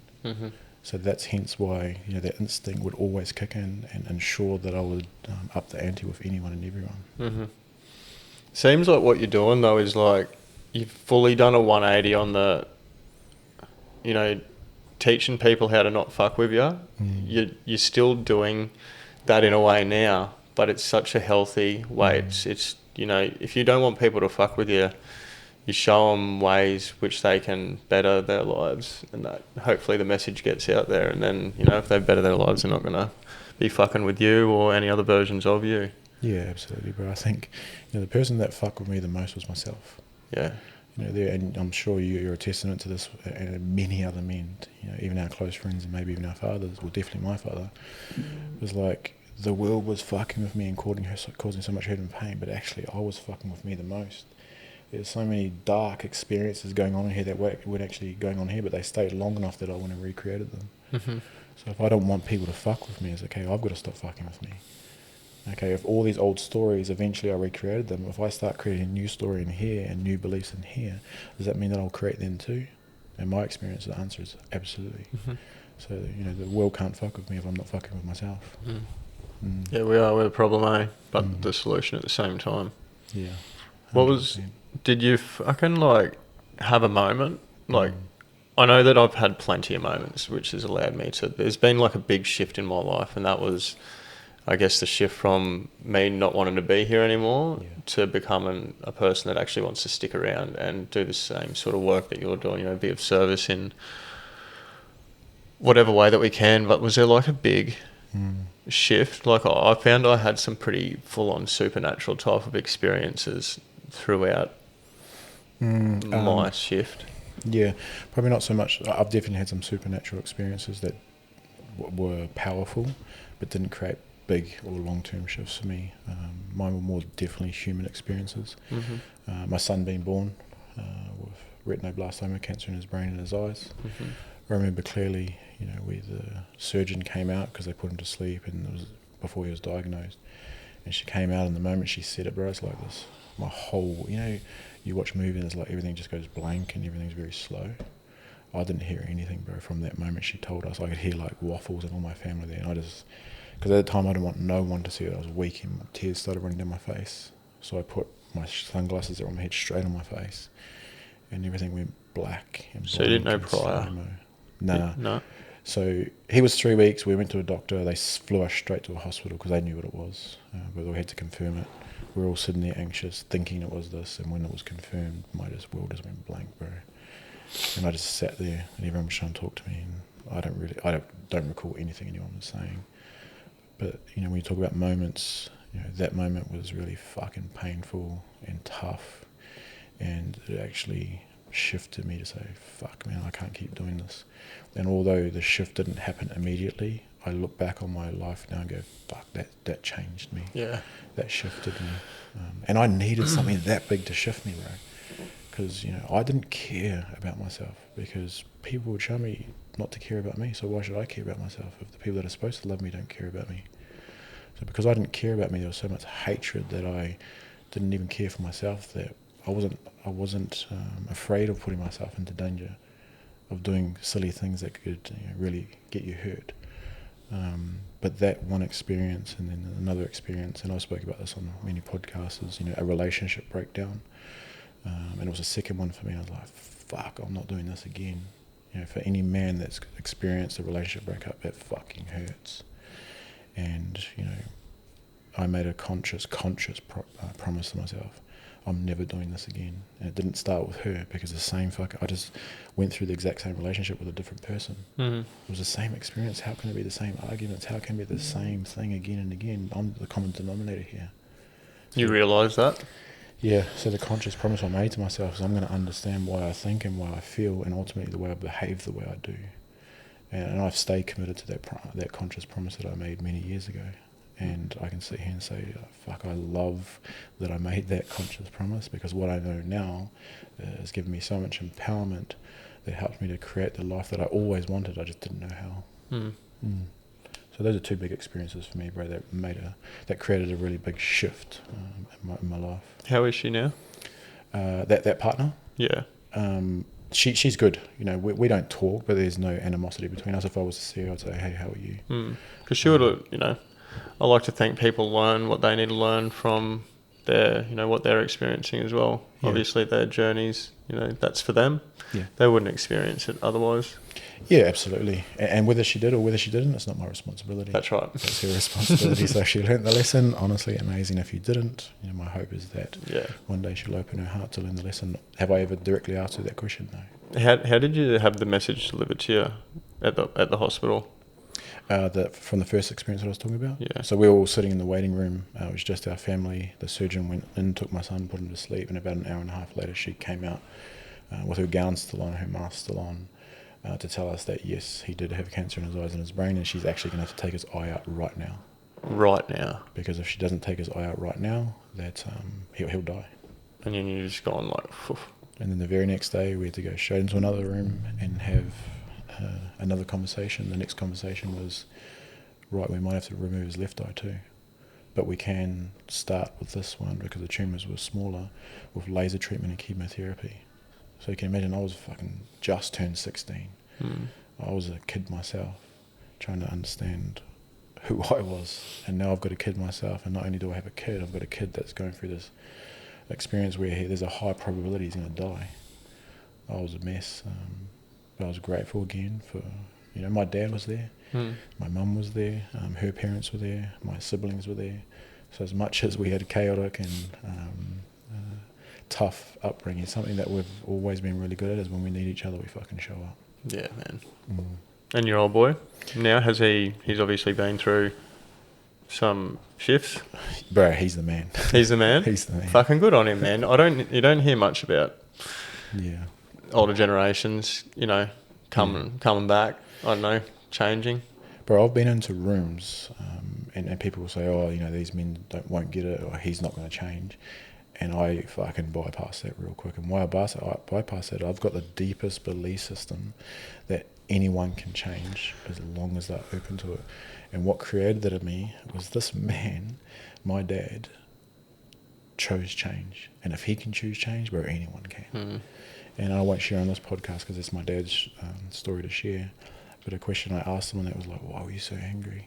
So that's hence why, that instinct would always kick in and ensure that I would up the ante with anyone and everyone. Seems like what you're doing, though, is like you've fully done a 180 on the, teaching people how to not fuck with you. You're still doing that in a way now, but it's such a healthy way. It's if you don't want people to fuck with you, you show them ways which they can better their lives, and that hopefully the message gets out there. And then, if they better their lives, they're not going to be fucking with you or any other versions of you. Yeah, absolutely, bro. I think, the person that fucked with me the most was myself. Yeah. You know, there, and I'm sure you're a testament to this, and many other men. You know, even our close friends, and maybe even our fathers. Well, definitely my father. Was like the world was fucking with me and causing so much hurt and pain, but actually I was fucking with me the most. There's so many dark experiences going on in here that weren't actually going on here, but they stayed long enough that I went and recreated them. Mm-hmm. So if I don't want people to fuck with me, it's okay, I've got to stop fucking with me. Okay, if all these old stories, eventually I recreated them, if I start creating a new story in here and new beliefs in here, does that mean that I'll create them too? In my experience, the answer is absolutely. Mm-hmm. So, you know, the world can't fuck with me if I'm not fucking with myself. Mm. Mm. Yeah, we're the problem, eh? But the solution at the same time. Yeah. 100%. What was... Did you fucking, like, have a moment? Like, I know that I've had plenty of moments, which has allowed me to... There's been, like, a big shift in my life, and that was, I guess, the shift from me not wanting to be here anymore to becoming a person that actually wants to stick around and do the same sort of work that you're doing, you know, be of service in whatever way that we can. But was there, like, a big shift? Like, I found I had some pretty full-on supernatural type of experiences throughout my shift. Yeah, probably not so much. I've definitely had some supernatural experiences that were powerful, but didn't create big or long-term shifts for me. Mine were more definitely human experiences. My son being born with retinoblastoma, cancer in his brain and his eyes. I remember clearly, you know, where the surgeon came out because they put him to sleep, and it was before he was diagnosed. And she came out, and the moment she said it, bro, it's like this. My whole, you know, you watch a movie and it's like everything just goes blank and everything's very slow. I didn't hear anything, bro, from that moment she told us. I could hear like waffles and all my family there, and I just, because at the time I didn't want no one to see it. I was weak and tears started running down my face. So I put my sunglasses that were on my head straight on my face, and everything went black. And so you didn't know prior? Nah. No. So he was 3 weeks. We went to a doctor. They flew us straight to a hospital because they knew what it was, but we had to confirm it. We were all sitting there anxious, thinking it was this, and when it was confirmed, my world just went blank, bro. And I just sat there, and everyone was trying to talk to me, and I don't recall anything anyone was saying. But you know, when you talk about moments, you know, that moment was really fucking painful and tough, and it actually shifted me to say, fuck, man, I can't keep doing this. And although the shift didn't happen immediately, I look back on my life now and go, fuck, that changed me. Yeah. That shifted me. And I needed something that big to shift me, bro. Because, you know, I didn't care about myself because people would show me not to care about me. So why should I care about myself if the people that are supposed to love me don't care about me? So because I didn't care about me, there was so much hatred that I didn't even care for myself, that I wasn't afraid of putting myself into danger, of doing silly things that could, you know, really get you hurt. But that one experience and then another experience, and I spoke about this on many podcasts, is, you know, a relationship breakdown. And it was the second one for me. I was like, fuck, I'm not doing this again. You know, for any man that's experienced a relationship breakup, it fucking hurts. And, you know, I made a conscious promise to myself, I'm never doing this again. And it didn't start with her, because I just went through the exact same relationship with a different person. It was the same experience. How can it be the same arguments? How can it be the same thing again and again? I'm the common denominator here. You realise that? Yeah, so the conscious promise I made to myself is I'm going to understand why I think and why I feel, and ultimately the way I behave the way I do. And I've stayed committed to that conscious promise that I made many years ago. And I can sit here and say, fuck, I love that I made that conscious promise, because what I know now has given me so much empowerment that helped me to create the life that I always wanted. I just didn't know how. So those are two big experiences for me, bro, that created a really big shift in my life. How is she now? That partner? Yeah. She's good. You know, we don't talk, but there's no animosity between us. If I was to see her, I'd say, hey, how are you? Because she would have, you know, I like to think people learn what they need to learn from what they're experiencing as well. Yeah. Obviously their journeys, you know, that's for them. Yeah. They wouldn't experience it otherwise. Yeah, absolutely. And whether she did or whether she didn't, it's not my responsibility. That's right. It's her responsibility. So she learnt the lesson. Honestly, amazing if you didn't. You know, my hope is that one day she'll open her heart to learn the lesson. Have I ever directly asked her that question? No. How did you have the message delivered to you at the hospital? From the first experience that I was talking about? Yeah. So we were all sitting in the waiting room. It was just our family. The surgeon went in, took my son, put him to sleep, and about an hour and a half later she came out with her gown still on, her mask still on, to tell us that yes, he did have cancer in his eyes and his brain, and she's actually going to have to take his eye out right now. Right now? Because if she doesn't take his eye out right now, that he'll die. And then you're just going like... Phew. And then the very next day we had to go straight into another room and have another conversation. The next conversation was, right, we might have to remove his left eye too. But we can start with this one because the tumours were smaller, with laser treatment and chemotherapy. So you can imagine, I was fucking just turned 16. I was a kid myself, trying to understand who I was. And now I've got a kid myself, and not only do I have a kid, I've got a kid that's going through this experience where there's a high probability he's going to die. I was a mess, but I was grateful again for, my dad was there, my mum was there, her parents were there, my siblings were there. So as much as we had a chaotic and tough upbringing, something that we've always been really good at is when we need each other, we fucking show up. Yeah, man. And your old boy now, he's obviously been through some shifts. Bro, he's the man. He's the man? He's the man. Fucking good on him, man. You don't hear much about older generations, coming back, I don't know, changing. Bro, I've been into rooms and people will say, oh, these men won't get it, or he's not going to change. And I fucking bypass that real quick. And why I bypass it, I've got the deepest belief system that anyone can change as long as they're open to it. And what created that in me was this man, my dad, chose change. And if he can choose change, bro, anyone can. And I won't share on this podcast because it's my dad's story to share. But a question I asked him, and that was like, why were you so angry?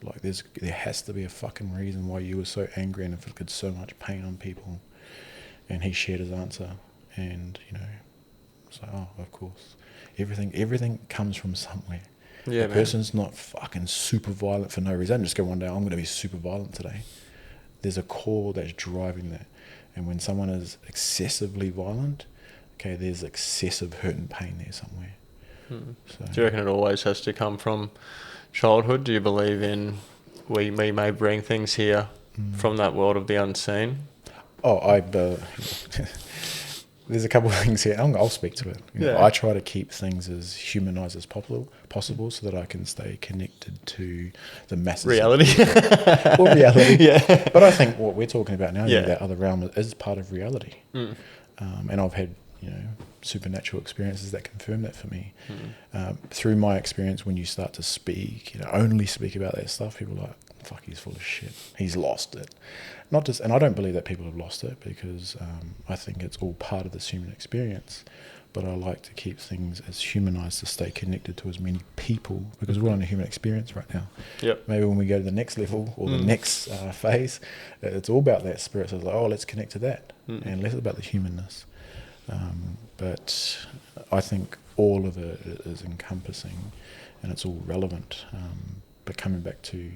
Like, there has to be a fucking reason why you were so angry and inflicted so much pain on people. And he shared his answer. And, it's like, oh, of course. Everything comes from somewhere. Yeah, a person's not fucking super violent for no reason. I don't just go one day, I'm going to be super violent today. There's a core that's driving that. And when someone is excessively violent, okay, there's excessive hurt and pain there somewhere. So, do you reckon it always has to come from childhood? Do you believe in we may bring things here from that world of the unseen? Oh, there's a couple of things here. I'll speak to it. I try to keep things as humanised as possible so that I can stay connected to the masses. Reality. Or reality. Yeah. But I think what we're talking about now, that other realm is part of reality. And I've had, supernatural experiences that confirm that for me. Through my experience, when you start to speak, only speak about that stuff, people are like, fuck, he's full of shit. He's lost it. And I don't believe that people have lost it because I think it's all part of this human experience. But I like to keep things as humanised to stay connected to as many people because we're on a human experience right now. Yep. Maybe when we go to the next level or the next phase, it's all about that spirit. So it's like, oh, let's connect to that and less about the humanness. But I think all of it is encompassing and it's all relevant. But coming back to,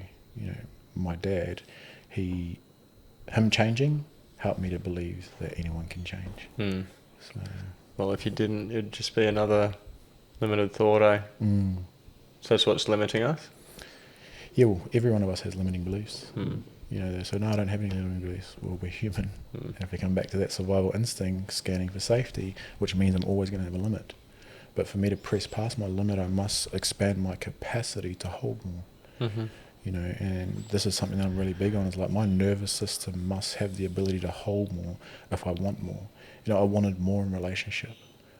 my dad, him changing helped me to believe that anyone can change. So, well, if you didn't, it'd just be another limited thought, eh? So that's what's limiting us? Yeah, well, every one of us has limiting beliefs. So no, I don't have any limiting beliefs. Well, we're human. And if we come back to that survival instinct, scanning for safety, which means I'm always going to have a limit. But for me to press past my limit, I must expand my capacity to hold more. And this is something that I'm really big on. Is like my nervous system must have the ability to hold more if I want more. I wanted more in relationship.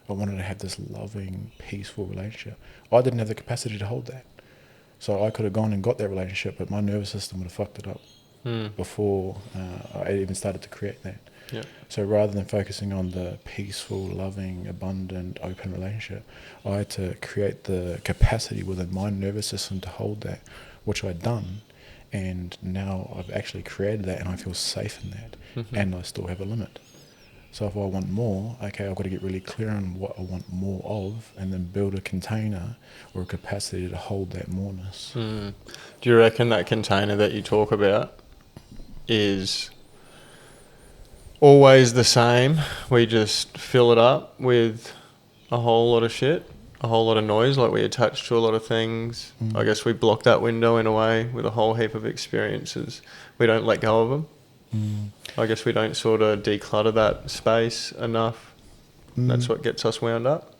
I wanted to have this loving, peaceful relationship. I didn't have the capacity to hold that. So I could have gone and got that relationship, but my nervous system would have fucked it up before I even started to create that. Yeah. So rather than focusing on the peaceful, loving, abundant, open relationship, I had to create the capacity within my nervous system to hold that, which I'd done. And now I've actually created that and I feel safe in that. And I still have a limit. So if I want more, okay, I've got to get really clear on what I want more of and then build a container or a capacity to hold that moreness. Do you reckon that container that you talk about is always the same? We just fill it up with a whole lot of shit? a whole lot of noise, like we attach to a lot of things. I guess we block that window in a way with a whole heap of experiences. We don't let go of them. I guess we don't sort of declutter that space enough. That's what gets us wound up.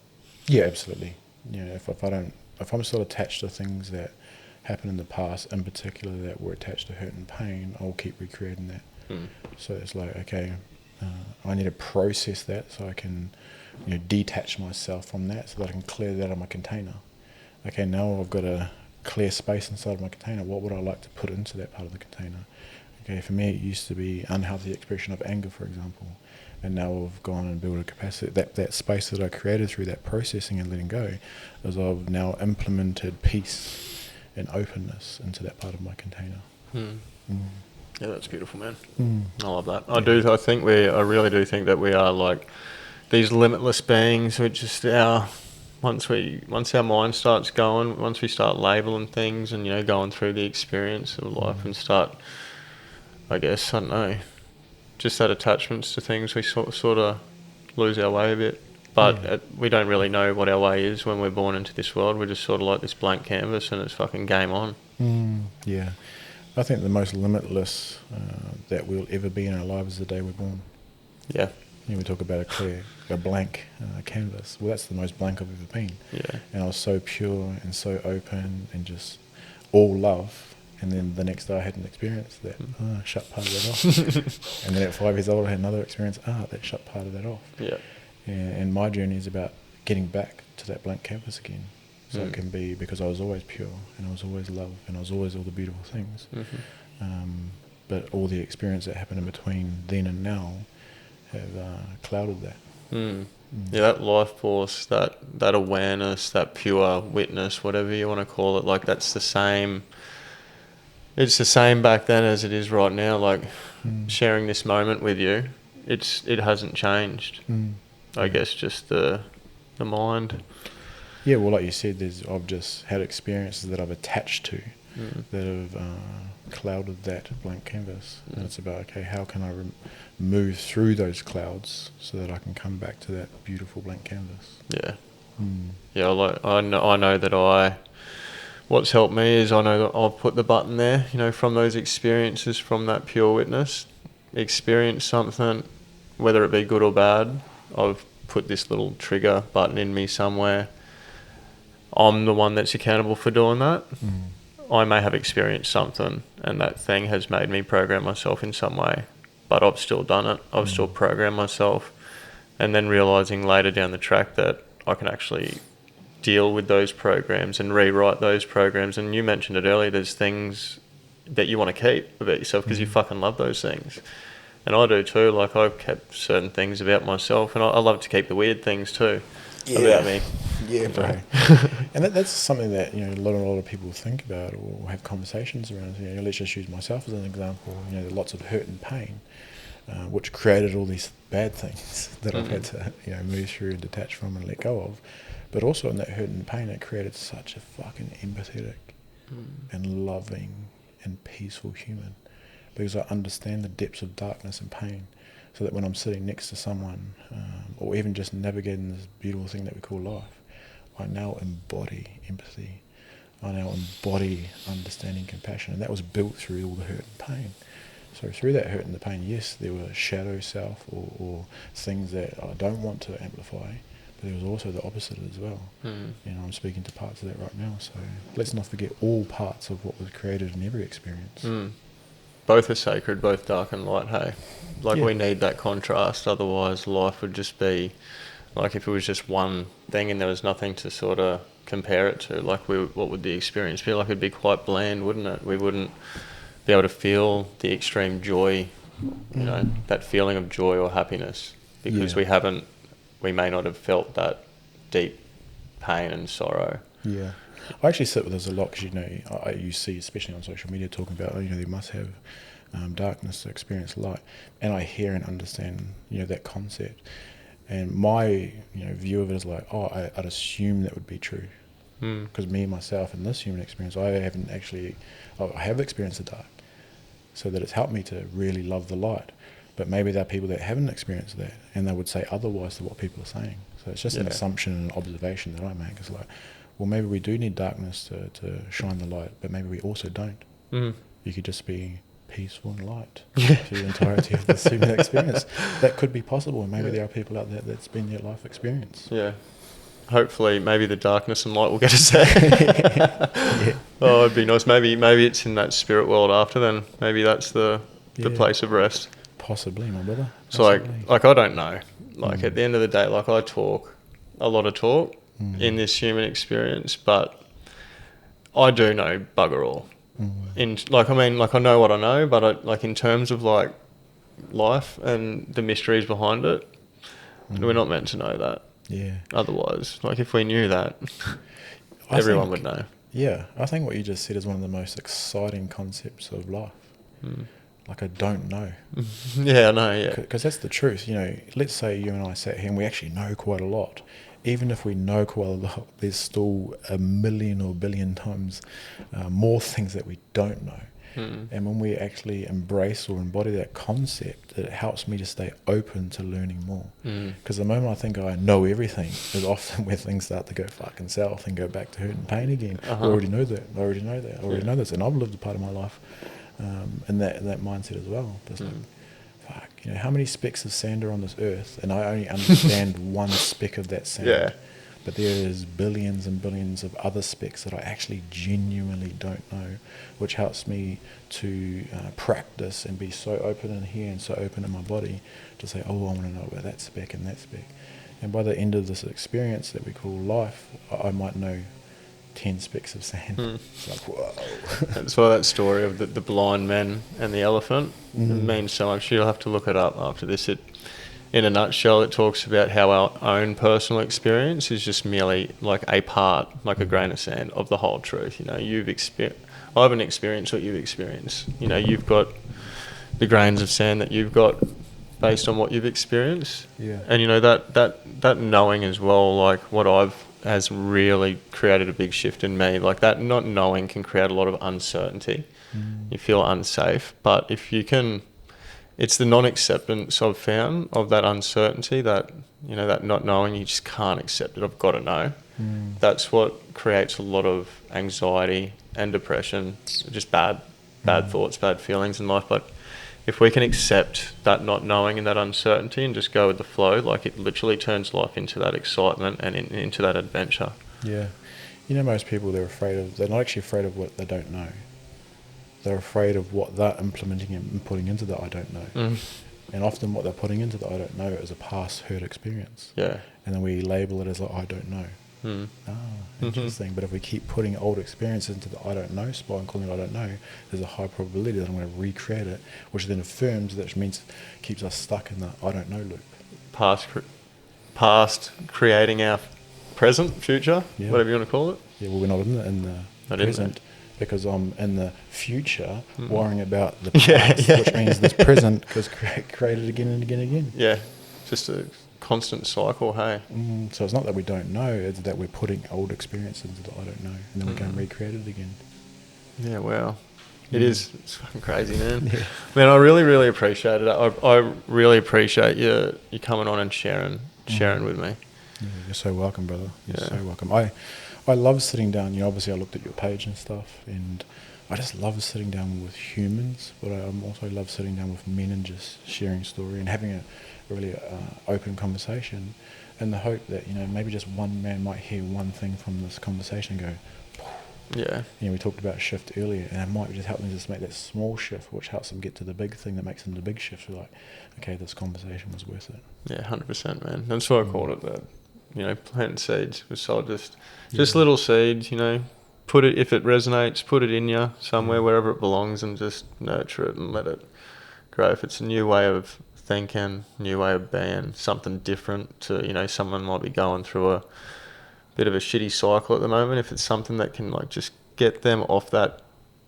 Yeah, absolutely. If I'm still attached to things that happened in the past, in particular that were attached to hurt and pain, I'll keep recreating that. So it's like, okay, I need to process that so I can, detach myself from that so that I can clear that out of my container. Okay, now I've got a clear space inside of my container. What would I like to put into that part of the container? Okay, for me it used to be unhealthy expression of anger, for example. And now I've gone and built a capacity, that space that I created through that processing and letting go, is I've now implemented peace and openness into that part of my container. Yeah, that's beautiful, man. I love that. I really do think that we are like these limitless beings. We're just once our mind starts going, once we start labeling things and going through the experience of life and start, I guess, I don't know, just that attachments to things, we sort of lose our way a bit. But we don't really know what our way is when we're born into this world. We're just sort of like this blank canvas and it's fucking game on. Yeah. I think the most limitless that we'll ever be in our lives is the day we're born. Yeah. We talk about a blank canvas. Well, that's the most blank I've ever been. Yeah. And I was so pure and so open and just all love. And then the next day I had an experience that shut part of that off. And then at 5 years old I had another experience, that shut part of that off. Yeah. And my journey is about getting back to that blank canvas again. So it can be, because I was always pure and I was always love and I was always all the beautiful things. But all the experience that happened in between then and now have clouded that. Yeah, that life force, that awareness, that pure witness, whatever you want to call it, like that's the same. It's the same back then as it is right now. Like sharing this moment with you, it hasn't changed. I guess just the mind. Yeah, well, like you said, I've just had experiences that I've attached to that have clouded that blank canvas. And it's about, okay, how can I move through those clouds so that I can come back to that beautiful blank canvas? Yeah. Yeah, I know that what's helped me is I know that I've put the button there, from those experiences, from that pure witness, experience something, whether it be good or bad, I've put this little trigger button in me somewhere. I'm the one that's accountable for doing that. I may have experienced something and that thing has made me program myself in some way, but I've still done it. I've still programmed myself, and then realising later down the track that I can actually deal with those programs and rewrite those programs. And you mentioned it earlier, there's things that you want to keep about yourself because you fucking love those things. And I do too. Like, I've kept certain things about myself, and I love to keep the weird things too about me. Yeah, bro. And that's something that a lot of people think about or have conversations around. Let's just use myself as an example. Lots of hurt and pain, which created all these bad things that I've had to move through and detach from and let go of. But also in that hurt and pain, it created such a fucking empathetic and loving and peaceful human, because I understand the depths of darkness and pain. So that when I'm sitting next to someone, or even just navigating this beautiful thing that we call life, I now embody empathy. I now embody understanding, compassion, and that was built through all the hurt and pain. So through that hurt and the pain, yes, there were shadow self or things that I don't want to amplify, but there was also the opposite as well. I'm speaking to parts of that right now. So let's not forget all parts of what was created in every experience. Both are sacred, both dark and light, hey? We need that contrast, otherwise life would just be, like if it was just one thing and there was nothing to sort of compare it to, what would the experience be? It'd be quite bland, wouldn't it? We wouldn't be able to feel the extreme joy, that feeling of joy or happiness, because we may not have felt that deep pain and sorrow. Yeah. I actually sit with this a lot because, you see, especially on social media, talking about, they must have darkness to experience light. And I hear and understand, that concept. And my, view of it is like, I'd assume that would be true. Because me, myself, in this human experience, I have experienced the dark. So that it's helped me to really love the light. But maybe there are people that haven't experienced that, and they would say otherwise to what people are saying. So it's just an assumption and an observation that I make. It's like, well, maybe we do need darkness to shine the light, but maybe we also don't. You could just be peaceful and light through the entirety of this human experience. That could be possible, and maybe there are people out there that's been their life experience. Yeah. Hopefully, maybe the darkness and light will get us there. Oh, it'd be nice. Maybe it's in that spirit world after then. Maybe that's the place of rest. Possibly, my brother. So like I don't know. Like at the end of the day, like I talk a lot of talk in this human experience, but I do know bugger all. In I know what I know, but in terms of like life and the mysteries behind it, we're not meant to know that. Yeah. Otherwise, like if we knew that, everyone would know. Yeah, I think what you just said is one of the most exciting concepts of life. Like, I don't know. Yeah, I know, yeah. Because that's the truth. Let's say you and I sat here and we actually know quite a lot. Even if we know quite a lot, there's still a million or billion times more things that we don't know. And when we actually embrace or embody that concept, it helps me to stay open to learning more. Because the moment I think I know everything is often where things start to go fucking south and go back to hurt and pain again. I already know that. I already know know this. And I've lived a part of my life in that mindset as well. It's like, fuck, how many specks of sand are on this earth? And I only understand one speck of that sand. Yeah. But there is billions and billions of other specks that I actually genuinely don't know, which helps me to practice and be so open in here and so open in my body to say, oh, I want to know about that speck and that speck. And by the end of this experience that we call life, I might know 10 specks of sand. It's like, whoa. That's why that story of the blind man and the elephant means so much. You'll have to look it up after this. In a nutshell, it talks about how our own personal experience is just merely like a part, like a grain of sand of the whole truth. I haven't experienced what you've experienced. You've got the grains of sand that you've got based on what you've experienced. Yeah. And that knowing as well, like what has really created a big shift in me. Like that not knowing can create a lot of uncertainty. You feel unsafe, but if you can. It's the non-acceptance I've found of that uncertainty, that that not knowing, you just can't accept it. I've got to know. That's what creates a lot of anxiety and depression, just bad thoughts, bad feelings in life. But if we can accept that not knowing and that uncertainty and just go with the flow, like it literally turns life into that excitement and into that adventure. Yeah. Most people, they're not actually afraid of what they don't know. They're afraid of what they're implementing and putting into the I don't know. And often what they're putting into the I don't know is a past hurt experience. Yeah. And then we label it as like, I don't know. Interesting. But if we keep putting old experiences into the I don't know spot and calling it I don't know, there's a high probability that I'm going to recreate it, which then affirms, that means keeps us stuck in the I don't know loop. Past creating our present, future, whatever you want to call it. Yeah, well, we're not in the present. Because I'm in the future worrying about the past, which means this present was created again and again and again. Yeah, just a constant cycle, hey? So it's not that we don't know, it's that we're putting old experiences into the I don't know, and then we go and recreate it again. Yeah, wow. It's fucking crazy, man. Yeah. Man, I really, really appreciate it. I really appreciate you coming on and sharing with me. Yeah, you're so welcome, brother. You're so welcome. I love sitting down, obviously I looked at your page and stuff, and I just love sitting down with humans, but I also love sitting down with men and just sharing story and having a really open conversation, in the hope that, maybe just one man might hear one thing from this conversation and go, yeah. We talked about shift earlier, and it might just help them just make that small shift, which helps them get to the big thing that makes them the big shift. We're like, okay, this conversation was worth it. Yeah, 100%, man. That's why I called it that. Planting seeds. So just little seeds, put it, if it resonates, put it in you somewhere, wherever it belongs, and just nurture it and let it grow. If it's a new way of thinking, new way of being, something different to, someone might be going through a bit of a shitty cycle at the moment. If it's something that can just get them off that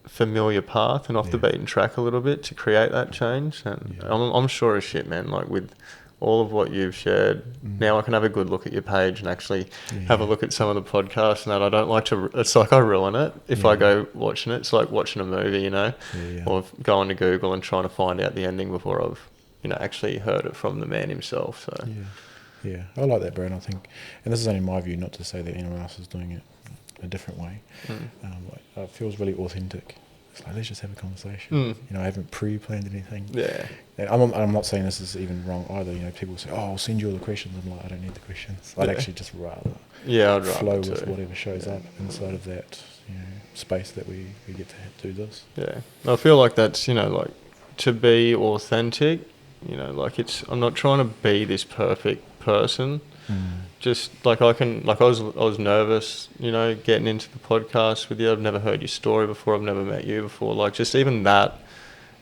familiar path and off the beaten track a little bit to create that change, and I'm sure as shit, man, with all of what you've shared. Now I can have a good look at your page and actually have a look at some of the podcasts and that. I don't like to, it's like I ruin it if I go watching it. It's like watching a movie, or going to Google and trying to find out the ending before I've, actually heard it from the man himself. So Yeah, I like that, bro. And I think, and this is only my view, not to say that anyone else is doing it a different way. It feels really authentic. It's like, let's just have a conversation. I haven't pre-planned anything. Yeah. And I'm not saying this is even wrong either. People say, "Oh, I'll send you all the questions." I'm like, I don't need the questions. I'd actually just rather I'd flow rather with too. whatever shows up inside of that space that we get to do this. Yeah, I feel like that's like to be authentic. I'm not trying to be this perfect person. Just like I was nervous, getting into the podcast with you. I've never heard your story before. I've never met you before. Like just even that,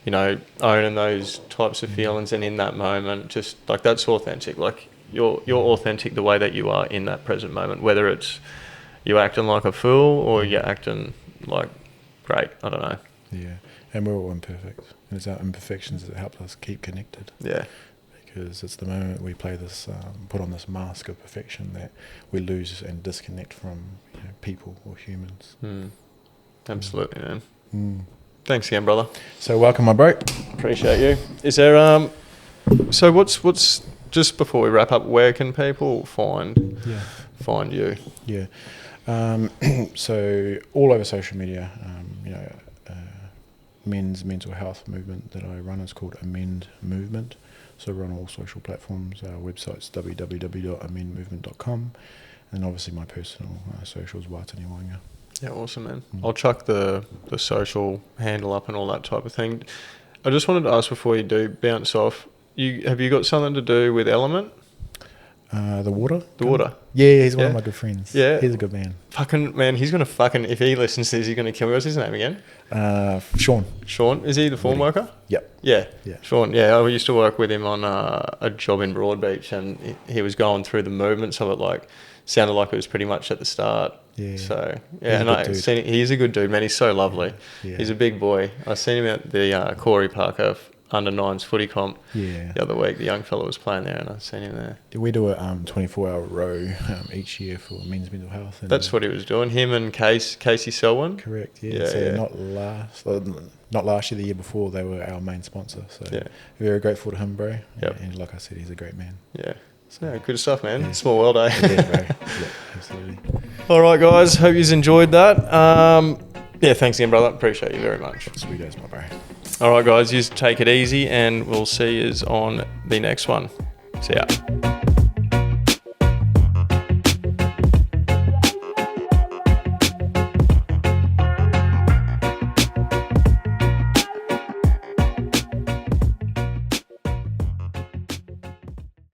owning those types of feelings and in that moment, just like that's authentic. Like you're authentic the way that you are in that present moment, whether it's you acting like a fool or you're acting like great. I don't know. Yeah, and we're all imperfect, and it's our imperfections that help us keep connected. Yeah. Because it's the moment we play this, put on this mask of perfection that we lose and disconnect from people or humans. Absolutely, man. Thanks again, brother. So welcome, my bro. Appreciate you. Is there so what's just before we wrap up? Where can people find you? Yeah. So all over social media, men's mental health movement that I run is called Amend Movement. So we're on all social platforms. Our website's www.amendmovement.com, and obviously my personal socials, Watene Waenga. Yeah, awesome, man. I'll chuck the social handle up and all that type of thing. I just wanted to ask before you do bounce off. Have you got something to do with Element? The water? The water. Yeah, he's one of my good friends. Yeah. He's a good man. Fucking, man, he's going to if he listens to this, he's going to kill me. What's his name again? Sean. Sean? Is he the form worker? Yep. Yeah. Yeah. Sean, yeah, I used to work with him on a job in Broadbeach, and he was going through the movements of it, like, sounded like it was pretty much at the start. Yeah. So, yeah, and I've seen he's a good dude, man. He's so lovely. Yeah. He's a big boy. I seen him at the Corey Parker under-9s footy comp the other week. The young fella was playing there, and I seen him there. We do a 24-hour row each year for men's mental health. And that's what he was doing. Him and Casey Selwyn. Correct. Yeah. So not last year, the year before, they were our main sponsor. So very grateful to him, bro. Yep. And like I said, he's a great man. Yeah. So good stuff, man. Yeah. Small world, eh? Yeah, bro. Yeah, absolutely. All right, guys. Hope you've enjoyed that. Thanks again, brother. Appreciate you very much. Sweet as my bro. All right, guys. You take it easy, and we'll see you on the next one. See ya.